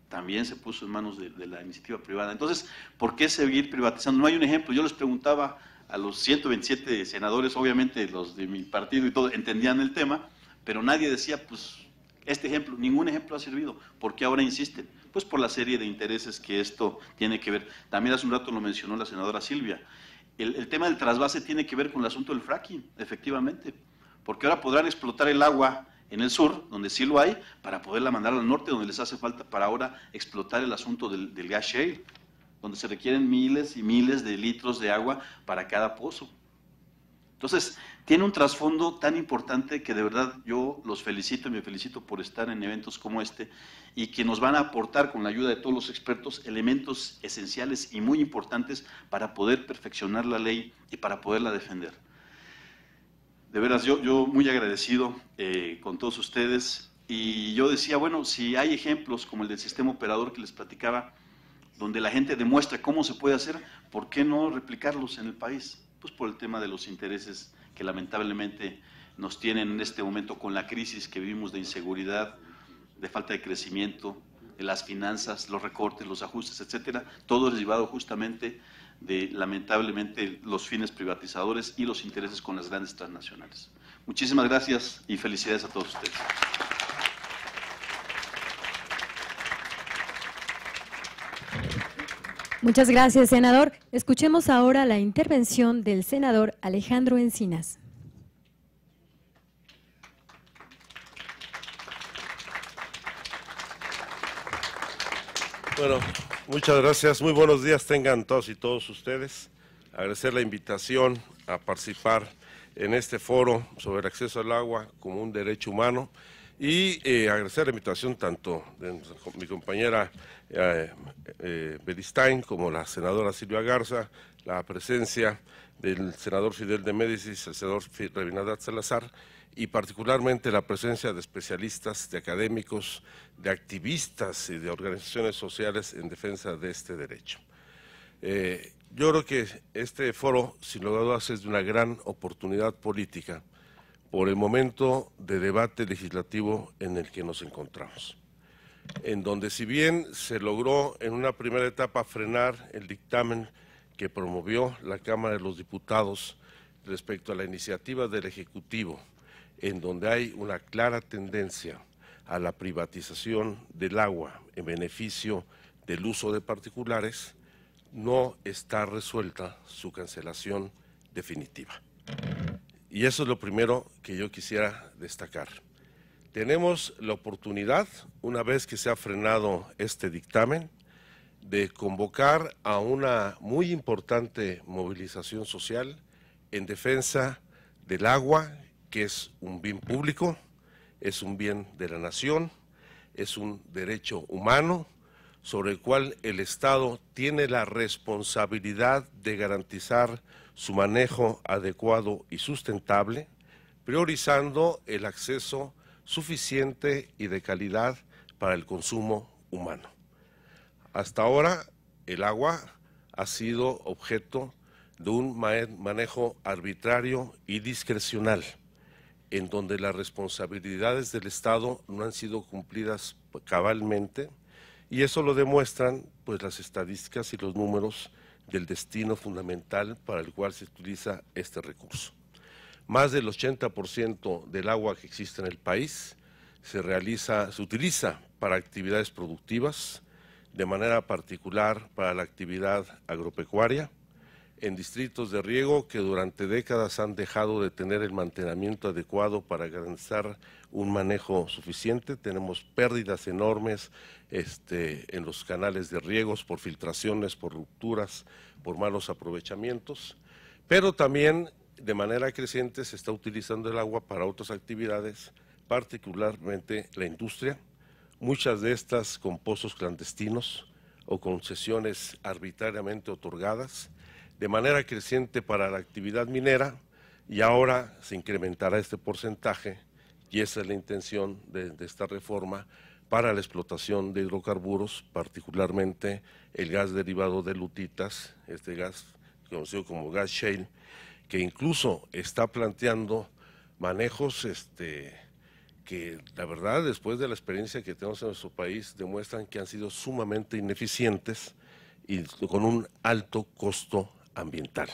También se puso en manos de la iniciativa privada. Entonces, ¿por qué seguir privatizando? No hay un ejemplo. Yo les preguntaba a los 127 senadores, obviamente los de mi partido y todo, entendían el tema, pero nadie decía, pues, este ejemplo, ningún ejemplo ha servido. ¿Por qué ahora insisten? Pues por la serie de intereses que esto tiene que ver. También hace un rato lo mencionó la senadora Silvia. El tema del trasvase tiene que ver con el asunto del fracking, efectivamente, porque ahora podrán explotar el agua en el sur, donde sí lo hay, para poderla mandar al norte, donde les hace falta para ahora explotar el asunto del gas shale, donde se requieren miles y miles de litros de agua para cada pozo. Entonces, tiene un trasfondo tan importante que de verdad yo los felicito y me felicito por estar en eventos como este y que nos van a aportar con la ayuda de todos los expertos elementos esenciales y muy importantes para poder perfeccionar la ley y para poderla defender. De veras, yo muy agradecido con todos ustedes y yo decía, bueno, si hay ejemplos como el del sistema operador que les platicaba, donde la gente demuestra cómo se puede hacer, ¿por qué no replicarlos en el país? Pues por el tema de los intereses que lamentablemente nos tienen en este momento con la crisis que vivimos de inseguridad, de falta de crecimiento, de las finanzas, los recortes, los ajustes, etcétera, todo derivado justamente de, lamentablemente, los fines privatizadores y los intereses con las grandes transnacionales. Muchísimas gracias y felicidades a todos ustedes. Muchas gracias, senador. Escuchemos ahora la intervención del senador Alejandro Encinas. Bueno, muchas gracias. Muy buenos días tengan todos y todos ustedes. Agradecer la invitación a participar en este foro sobre el acceso al agua como un derecho humano y agradecer la invitación tanto de mi compañera Beristain como la senadora Silvia Garza, la presencia del senador Fidel de Médicis, el senador Rabindranath Salazar, y particularmente la presencia de especialistas, de académicos, de activistas y de organizaciones sociales en defensa de este derecho. Yo creo que este foro, sin lugar a dudas, es de una gran oportunidad política por el momento de debate legislativo en el que nos encontramos, en donde si bien se logró en una primera etapa frenar el dictamen que promovió la Cámara de los Diputados respecto a la iniciativa del Ejecutivo, en donde hay una clara tendencia a la privatización del agua en beneficio del uso de particulares, no está resuelta su cancelación definitiva. Y eso es lo primero que yo quisiera destacar. Tenemos la oportunidad, una vez que se ha frenado este dictamen, de convocar a una muy importante movilización social en defensa del agua, que es un bien público, es un bien de la nación, es un derecho humano sobre el cual el Estado tiene la responsabilidad de garantizar su manejo adecuado y sustentable, priorizando el acceso suficiente y de calidad para el consumo humano. Hasta ahora, el agua ha sido objeto de un manejo arbitrario y discrecional, en donde las responsabilidades del Estado no han sido cumplidas cabalmente, y eso lo demuestran pues las estadísticas y los números del destino fundamental para el cual se utiliza este recurso. Más del 80% del agua que existe en el país se utiliza para actividades productivas, de manera particular para la actividad agropecuaria, en distritos de riego que durante décadas han dejado de tener el mantenimiento adecuado para garantizar un manejo suficiente. Tenemos pérdidas enormes en los canales de riegos por filtraciones, por rupturas, por malos aprovechamientos, pero también de manera creciente se está utilizando el agua para otras actividades, particularmente la industria, muchas de estas con pozos clandestinos o concesiones arbitrariamente otorgadas, de manera creciente para la actividad minera, y ahora se incrementará este porcentaje, y esa es la intención de esta reforma, para la explotación de hidrocarburos, particularmente el gas derivado de lutitas, este gas conocido como gas shale, que incluso está planteando manejos que la verdad, después de la experiencia que tenemos en nuestro país, demuestran que han sido sumamente ineficientes y con un alto costo ambiental,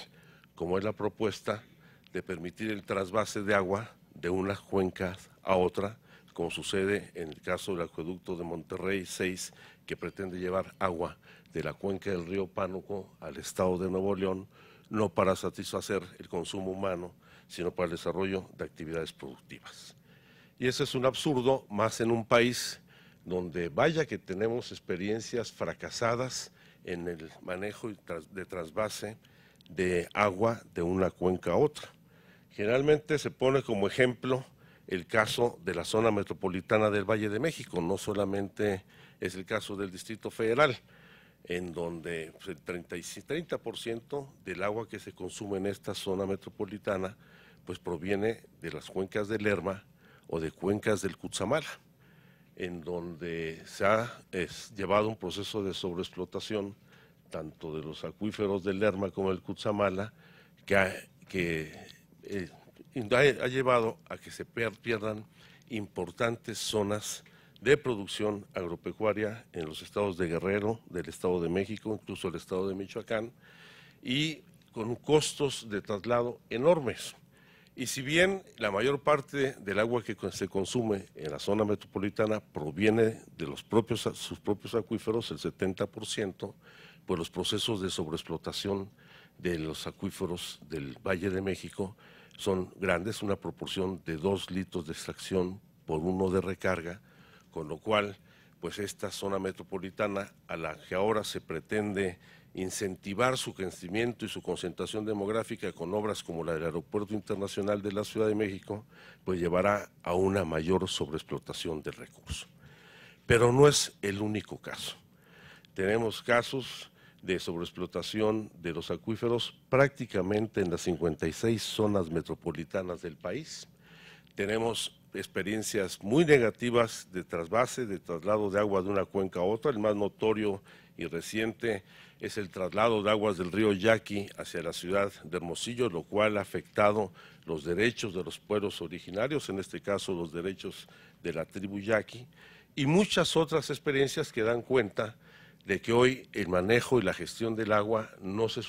como es la propuesta de permitir el trasvase de agua de una cuenca a otra, como sucede en el caso del acueducto de Monterrey 6, que pretende llevar agua de la cuenca del río Pánuco al estado de Nuevo León, no para satisfacer el consumo humano, sino para el desarrollo de actividades productivas. Y ese es un absurdo, más en un país donde vaya que tenemos experiencias fracasadas en el manejo de trasvase de agua de una cuenca a otra. Generalmente se pone como ejemplo el caso de la zona metropolitana del Valle de México, no solamente es el caso del Distrito Federal, en donde el 30% del agua que se consume en esta zona metropolitana pues proviene de las cuencas del Lerma o de cuencas del Cutzamala, en donde se ha llevado un proceso de sobreexplotación tanto de los acuíferos del Lerma como del Cutzamala, que ha llevado a que se pierdan importantes zonas de producción agropecuaria en los estados de Guerrero, del Estado de México, incluso el Estado de Michoacán, y con costos de traslado enormes. Y si bien la mayor parte del agua que se consume en la zona metropolitana proviene de sus propios acuíferos, el 70%, pues los procesos de sobreexplotación de los acuíferos del Valle de México son grandes, una proporción de 2 litros de extracción por 1 de recarga, con lo cual pues esta zona metropolitana a la que ahora se pretende incentivar su crecimiento y su concentración demográfica con obras como la del Aeropuerto Internacional de la Ciudad de México, pues llevará a una mayor sobreexplotación del recurso. Pero no es el único caso. Tenemos casos de sobreexplotación de los acuíferos prácticamente en las 56 zonas metropolitanas del país. Tenemos experiencias muy negativas de trasvase, de traslado de agua de una cuenca a otra. El más notorio y reciente es el traslado de aguas del río Yaqui hacia la ciudad de Hermosillo, lo cual ha afectado los derechos de los pueblos originarios, en este caso los derechos de la tribu Yaqui, y muchas otras experiencias que dan cuenta de que hoy el manejo y la gestión del agua no se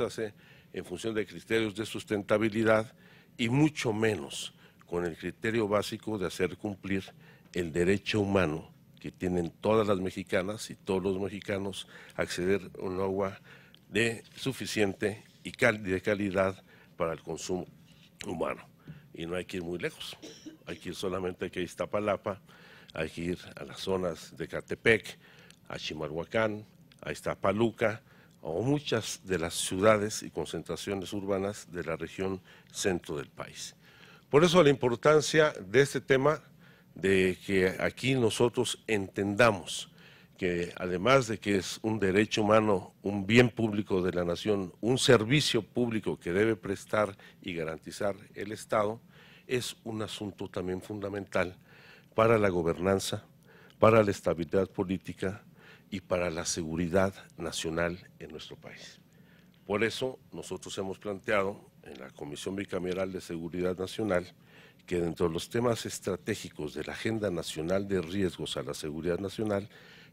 hace en función de criterios de sustentabilidad y mucho menos con el criterio básico de hacer cumplir el derecho humano que tienen todas las mexicanas y todos los mexicanos a acceder a un agua suficiente y de calidad para el consumo humano. Y no hay que ir muy lejos, hay que ir solamente aquí a Iztapalapa, hay que ir a las zonas de Catepec, a Chimalhuacán, a Iztapaluca, o muchas de las ciudades y concentraciones urbanas de la región centro del país. Por eso la importancia de este tema, de que aquí nosotros entendamos que además de que es un derecho humano, un bien público de la nación, un servicio público que debe prestar y garantizar el Estado, es un asunto también fundamental para la gobernanza, para la estabilidad política y para la seguridad nacional en nuestro país. Por eso nosotros hemos planteado en la Comisión Bicameral de Seguridad Nacional que dentro de los temas estratégicos de la Agenda Nacional de Riesgos a la Seguridad Nacional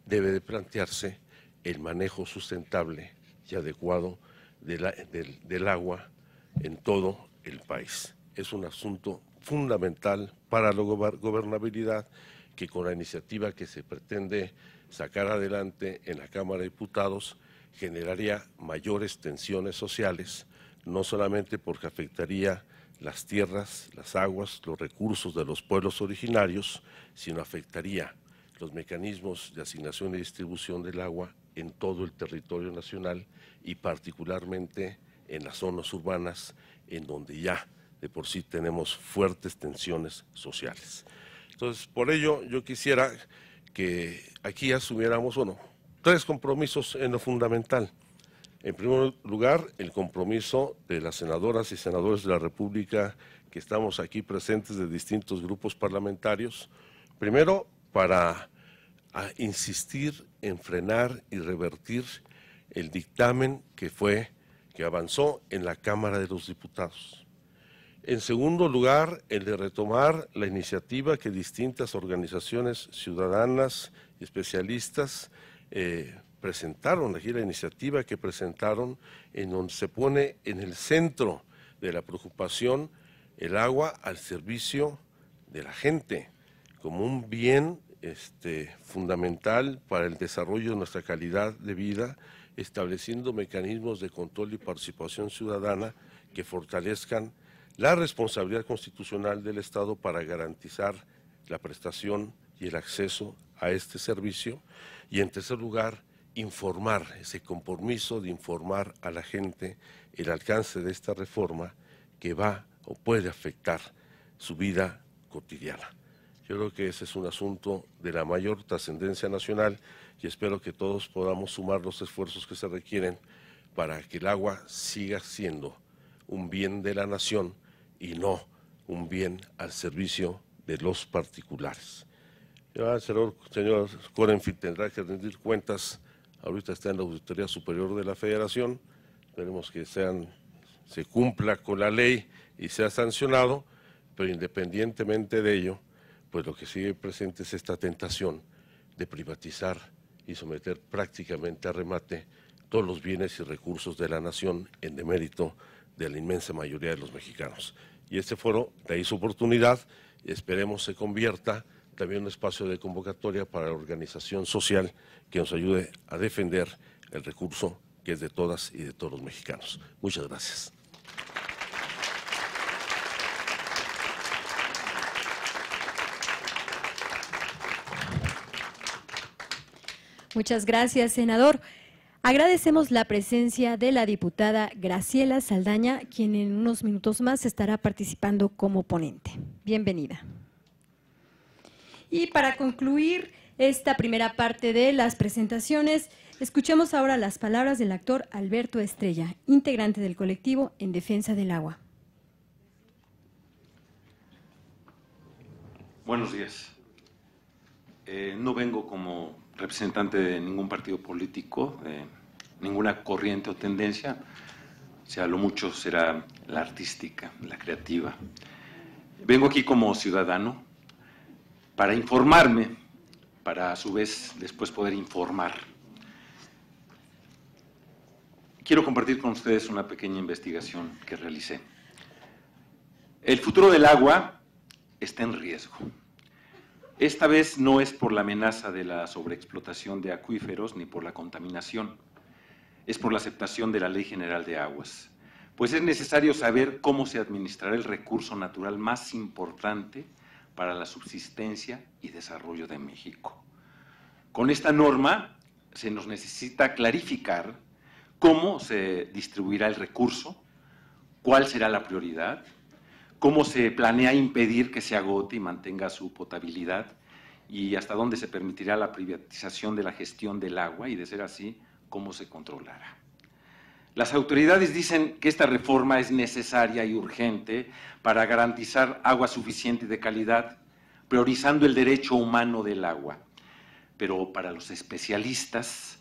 debe de plantearse el manejo sustentable y adecuado del agua en todo el país. Es un asunto fundamental para la gobernabilidad que con la iniciativa que se pretende sacar adelante en la Cámara de Diputados generaría mayores tensiones sociales, no solamente porque afectaría las tierras, las aguas, los recursos de los pueblos originarios, sino afectaría los mecanismos de asignación y distribución del agua en todo el territorio nacional y particularmente en las zonas urbanas en donde ya de por sí tenemos fuertes tensiones sociales. Entonces, por ello yo quisiera que aquí asumiéramos, tres compromisos en lo fundamental. En primer lugar, el compromiso de las senadoras y senadores de la República que estamos aquí presentes de distintos grupos parlamentarios, primero para insistir en frenar y revertir el dictamen que avanzó en la Cámara de los Diputados. En segundo lugar, el de retomar la iniciativa que distintas organizaciones ciudadanas y especialistas presentaron, aquí la iniciativa que presentaron, en donde se pone en el centro de la preocupación el agua al servicio de la gente, como un bien fundamental para el desarrollo de nuestra calidad de vida, estableciendo mecanismos de control y participación ciudadana que fortalezcan la responsabilidad constitucional del Estado para garantizar la prestación y el acceso a este servicio. Y en tercer lugar, informar, ese compromiso de informar a la gente el alcance de esta reforma que va o puede afectar su vida cotidiana. Yo creo que ese es un asunto de la mayor trascendencia nacional y espero que todos podamos sumar los esfuerzos que se requieren para que el agua siga siendo un bien de la nación y no un bien al servicio de los particulares. El señor Korenfield tendrá que rendir cuentas, ahorita está en la Auditoría Superior de la Federación, esperemos que se cumpla con la ley y sea sancionado, pero independientemente de ello, pues lo que sigue presente es esta tentación de privatizar y someter prácticamente a remate todos los bienes y recursos de la nación en demérito de la inmensa mayoría de los mexicanos. Y este foro, de ahí su oportunidad, esperemos se convierta también en un espacio de convocatoria para la organización social que nos ayude a defender el recurso que es de todas y de todos los mexicanos. Muchas gracias. Muchas gracias, senador. Agradecemos la presencia de la diputada Graciela Saldaña, quien en unos minutos más estará participando como ponente. Bienvenida. Y para concluir esta primera parte de las presentaciones, escuchemos ahora las palabras del actor Alberto Estrella, integrante del colectivo En Defensa del Agua. Buenos días. No vengo como representante de ningún partido político, de ninguna corriente o tendencia, o sea, lo mucho será la artística, la creativa. Vengo aquí como ciudadano para informarme, para a su vez después poder informar. Quiero compartir con ustedes una pequeña investigación que realicé. El futuro del agua está en riesgo. Esta vez no es por la amenaza de la sobreexplotación de acuíferos ni por la contaminación, es por la aceptación de la Ley General de Aguas, pues es necesario saber cómo se administrará el recurso natural más importante para la subsistencia y desarrollo de México. Con esta norma se nos necesita clarificar cómo se distribuirá el recurso, cuál será la prioridad, cómo se planea impedir que se agote y mantenga su potabilidad y hasta dónde se permitirá la privatización de la gestión del agua y, de ser así, cómo se controlará. Las autoridades dicen que esta reforma es necesaria y urgente para garantizar agua suficiente y de calidad, priorizando el derecho humano del agua. Pero para los especialistas,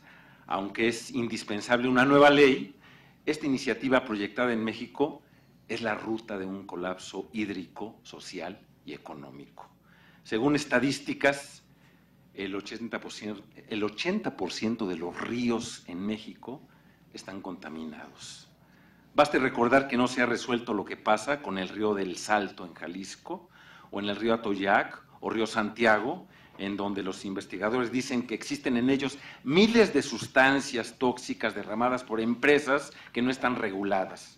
aunque es indispensable una nueva ley, esta iniciativa proyectada en México es la ruta de un colapso hídrico, social y económico. Según estadísticas, el 80% de los ríos en México están contaminados. Baste recordar que no se ha resuelto lo que pasa con el río del Salto en Jalisco, o en el río Atoyac o río Santiago, en donde los investigadores dicen que existen en ellos miles de sustancias tóxicas derramadas por empresas que no están reguladas.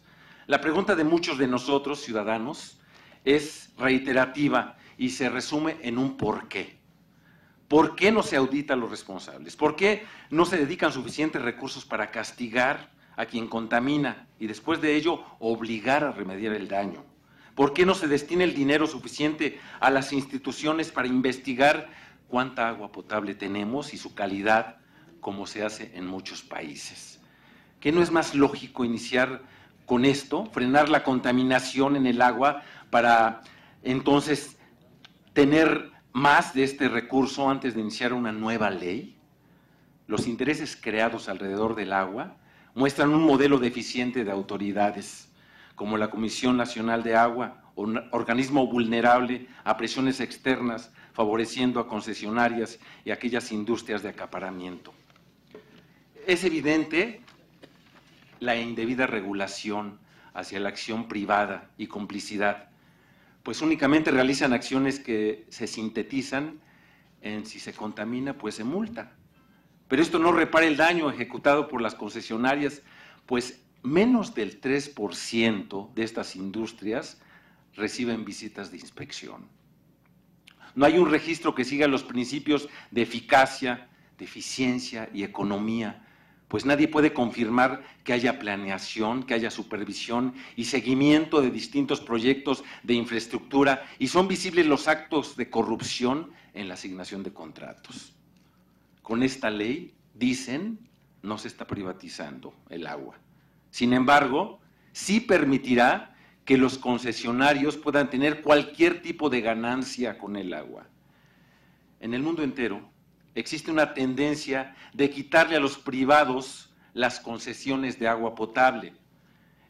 La pregunta de muchos de nosotros, ciudadanos, es reiterativa y se resume en un por qué. ¿Por qué no se audita a los responsables? ¿Por qué no se dedican suficientes recursos para castigar a quien contamina y después de ello obligar a remediar el daño? ¿Por qué no se destina el dinero suficiente a las instituciones para investigar cuánta agua potable tenemos y su calidad, como se hace en muchos países? ¿Qué no es más lógico iniciar con esto, frenar la contaminación en el agua para entonces tener más de este recurso antes de iniciar una nueva ley? Los intereses creados alrededor del agua muestran un modelo deficiente de autoridades, como la Comisión Nacional de Agua, un organismo vulnerable a presiones externas, favoreciendo a concesionarias y a aquellas industrias de acaparamiento. Es evidente la indebida regulación hacia la acción privada y complicidad, pues únicamente realizan acciones que se sintetizan en si se contamina, pues se multa. Pero esto no repara el daño ejecutado por las concesionarias, pues menos del 3% de estas industrias reciben visitas de inspección. No hay un registro que siga los principios de eficacia, de eficiencia y economía, pues nadie puede confirmar que haya planeación, que haya supervisión y seguimiento de distintos proyectos de infraestructura, y son visibles los actos de corrupción en la asignación de contratos. Con esta ley, dicen, no se está privatizando el agua. Sin embargo, sí permitirá que los concesionarios puedan tener cualquier tipo de ganancia con el agua. En el mundo entero existe una tendencia de quitarle a los privados las concesiones de agua potable.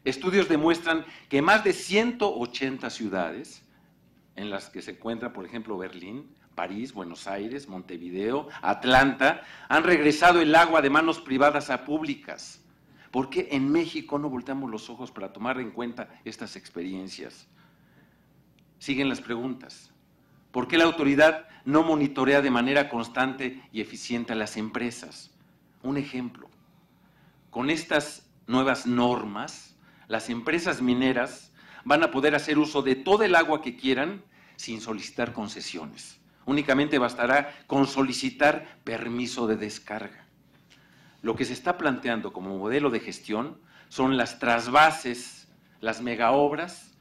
Estudios demuestran que más de 180 ciudades, en las que se encuentran, por ejemplo, Berlín, París, Buenos Aires, Montevideo, Atlanta, han regresado el agua de manos privadas a públicas. ¿Por qué en México no volteamos los ojos para tomar en cuenta estas experiencias? Siguen las preguntas. ¿Por qué la autoridad no monitorea de manera constante y eficiente a las empresas? Un ejemplo. Con estas nuevas normas, las empresas mineras van a poder hacer uso de todo el agua que quieran sin solicitar concesiones. Únicamente bastará con solicitar permiso de descarga. Lo que se está planteando como modelo de gestión son las trasvases, las megaobras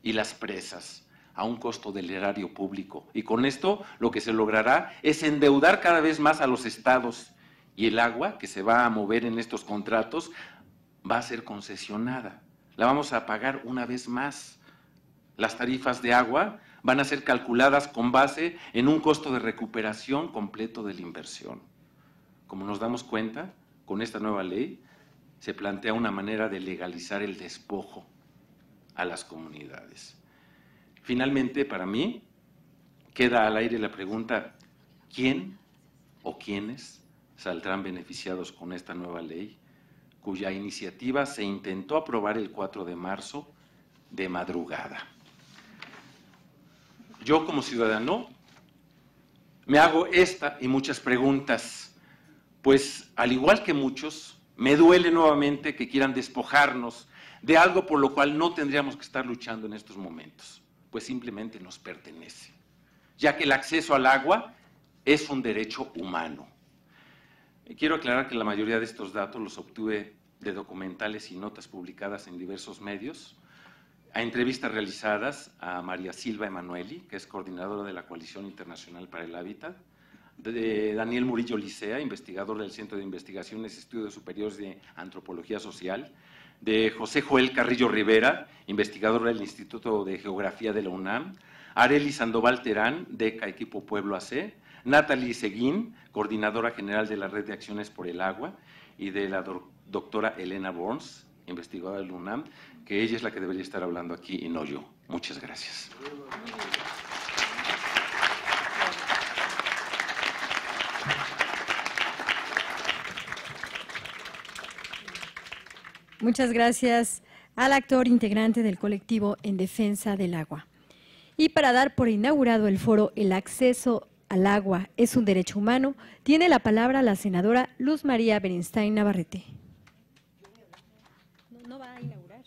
y las presas a un costo del erario público. Y con esto lo que se logrará es endeudar cada vez más a los estados, y el agua que se va a mover en estos contratos va a ser concesionada. La vamos a pagar una vez más. Las tarifas de agua van a ser calculadas con base en un costo de recuperación completo de la inversión. Como nos damos cuenta, con esta nueva ley se plantea una manera de legalizar el despojo a las comunidades. Finalmente, para mí, queda al aire la pregunta: ¿quién o quiénes saldrán beneficiados con esta nueva ley, cuya iniciativa se intentó aprobar el 4 de marzo de madrugada? Yo, como ciudadano, me hago esta y muchas preguntas, pues al igual que muchos, me duele nuevamente que quieran despojarnos de algo por lo cual no tendríamos que estar luchando en estos momentos, pues simplemente nos pertenece, ya que el acceso al agua es un derecho humano. Quiero aclarar que la mayoría de estos datos los obtuve de documentales y notas publicadas en diversos medios, a entrevistas realizadas a María Silva Emanueli, que es coordinadora de la Coalición Internacional para el Hábitat, de Daniel Murillo Licea, investigador del Centro de Investigaciones y Estudios Superiores de Antropología Social, de José Joel Carrillo Rivera, investigador del Instituto de Geografía de la UNAM, Arely Sandoval Terán, DECA Equipo Pueblo AC, Natalie Seguín, coordinadora general de la Red de Acciones por el Agua, y de la doctora Elena Burns, investigadora del UNAM, que ella es la que debería estar hablando aquí y no yo. Muchas gracias. Muchas gracias al actor integrante del colectivo En Defensa del Agua. Y para dar por inaugurado el foro El acceso al agua es un derecho humano, tiene la palabra la senadora Luz María Beristain Navarrete. No va a inaugurar.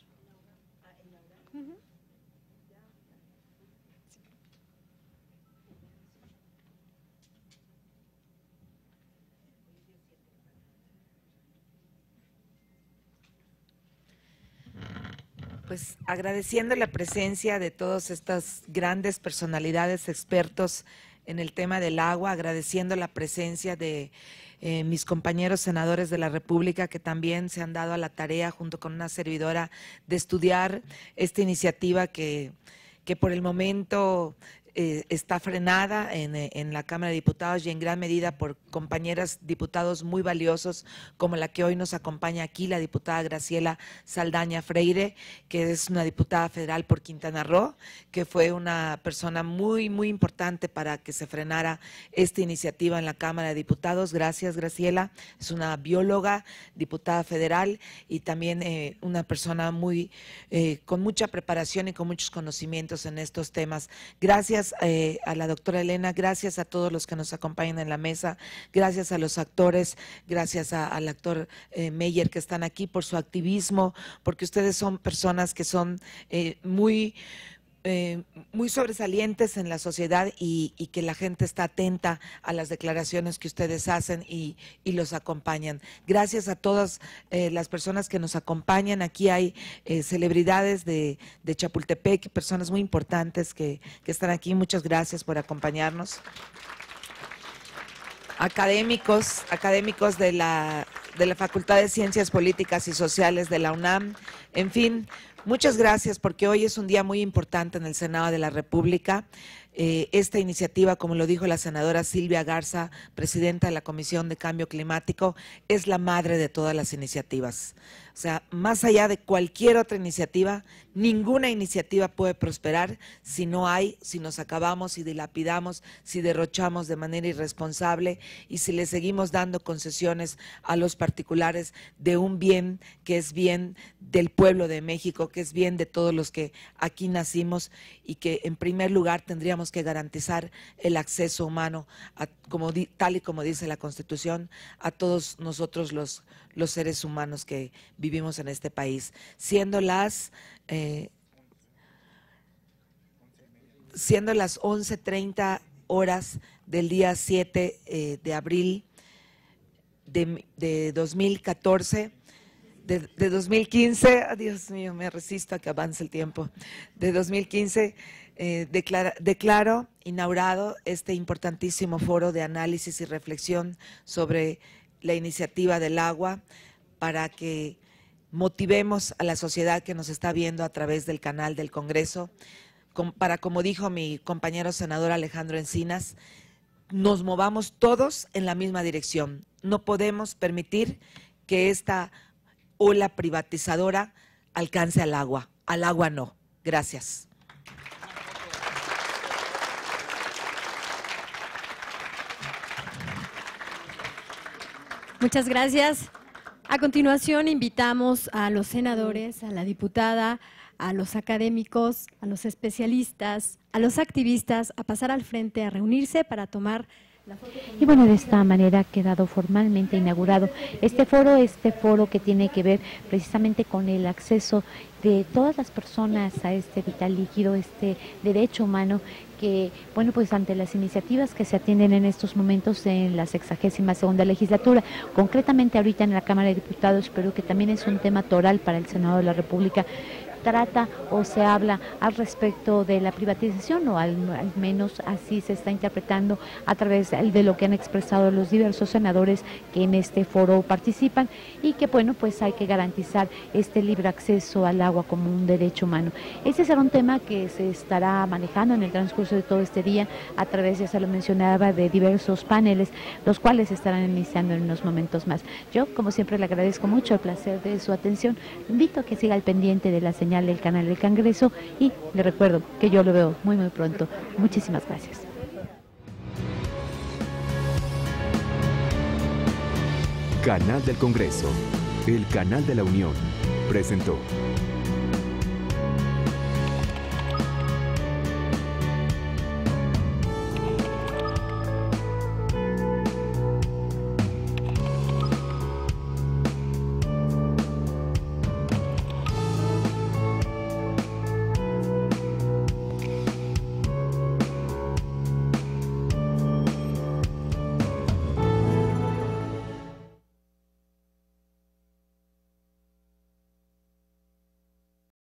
Pues agradeciendo la presencia de todas estas grandes personalidades, expertos en el tema del agua, agradeciendo la presencia de mis compañeros senadores de la República que también se han dado a la tarea junto con una servidora de estudiar esta iniciativa que por el momento está frenada en la Cámara de Diputados y en gran medida por compañeras diputados muy valiosos como la que hoy nos acompaña aquí, la diputada Graciela Saldaña Freire, que es una diputada federal por Quintana Roo, que fue una persona muy, muy importante para que se frenara esta iniciativa en la Cámara de Diputados. Gracias, Graciela. Es una bióloga, diputada federal y también una persona muy con mucha preparación y con muchos conocimientos en estos temas. Gracias a la doctora Elena, gracias a todos los que nos acompañan en la mesa, gracias a los actores, gracias al actor Meyer que están aquí por su activismo, porque ustedes son personas que son muy sobresalientes en la sociedad y que la gente está atenta a las declaraciones que ustedes hacen y los acompañan. Gracias a todas las personas que nos acompañan. Aquí hay celebridades de Chapultepec, personas muy importantes que están aquí. Muchas gracias por acompañarnos. Académicos de la Facultad de Ciencias Políticas y Sociales de la UNAM. En fin, muchas gracias porque hoy es un día muy importante en el Senado de la República. Esta iniciativa, como lo dijo la senadora Silvia Garza, presidenta de la Comisión de Cambio Climático, es la madre de todas las iniciativas. O sea, más allá de cualquier otra iniciativa, ninguna iniciativa puede prosperar si nos acabamos, si dilapidamos, si derrochamos de manera irresponsable y si le seguimos dando concesiones a los particulares de un bien que es bien del pueblo de México, que es bien de todos los que aquí nacimos y que en primer lugar tendríamos que garantizar el acceso humano, tal y como dice la Constitución, a todos nosotros los seres humanos que vivimos en este país. Siendo las 11:30 horas del día 7 de abril de 2014, de 2015, Dios mío, me resisto a que avance el tiempo, de 2015, declaro inaugurado este importantísimo foro de análisis y reflexión sobre la iniciativa del agua para que motivemos a la sociedad que nos está viendo a través del canal del Congreso, para, como dijo mi compañero senador Alejandro Encinas, nos movamos todos en la misma dirección. No podemos permitir que esta ola privatizadora alcance al agua no. Gracias. Muchas gracias. A continuación invitamos a los senadores, a la diputada, a los académicos, a los especialistas, a los activistas a pasar al frente, a reunirse para tomar la foto. Y bueno, de esta manera ha quedado formalmente inaugurado este foro que tiene que ver precisamente con el acceso de todas las personas a este vital líquido, este derecho humano que, bueno, pues ante las iniciativas que se atienden en estos momentos en la 62ª legislatura, concretamente ahorita en la Cámara de Diputados, pero que también es un tema toral para el Senado de la República, trata o se habla al respecto de la privatización, o al menos así se está interpretando a través de lo que han expresado los diversos senadores que en este foro participan, y que, bueno, pues hay que garantizar este libre acceso al agua como un derecho humano. Este será un tema que se estará manejando en el transcurso de todo este día a través, ya se lo mencionaba, de diversos paneles, los cuales estarán iniciando en unos momentos más. Yo, como siempre, le agradezco mucho el placer de su atención. Le invito a que siga al pendiente de la señal del canal del Congreso y le recuerdo que yo lo veo muy pronto. Muchísimas gracias. Canal del Congreso, el canal de la Unión, presentó.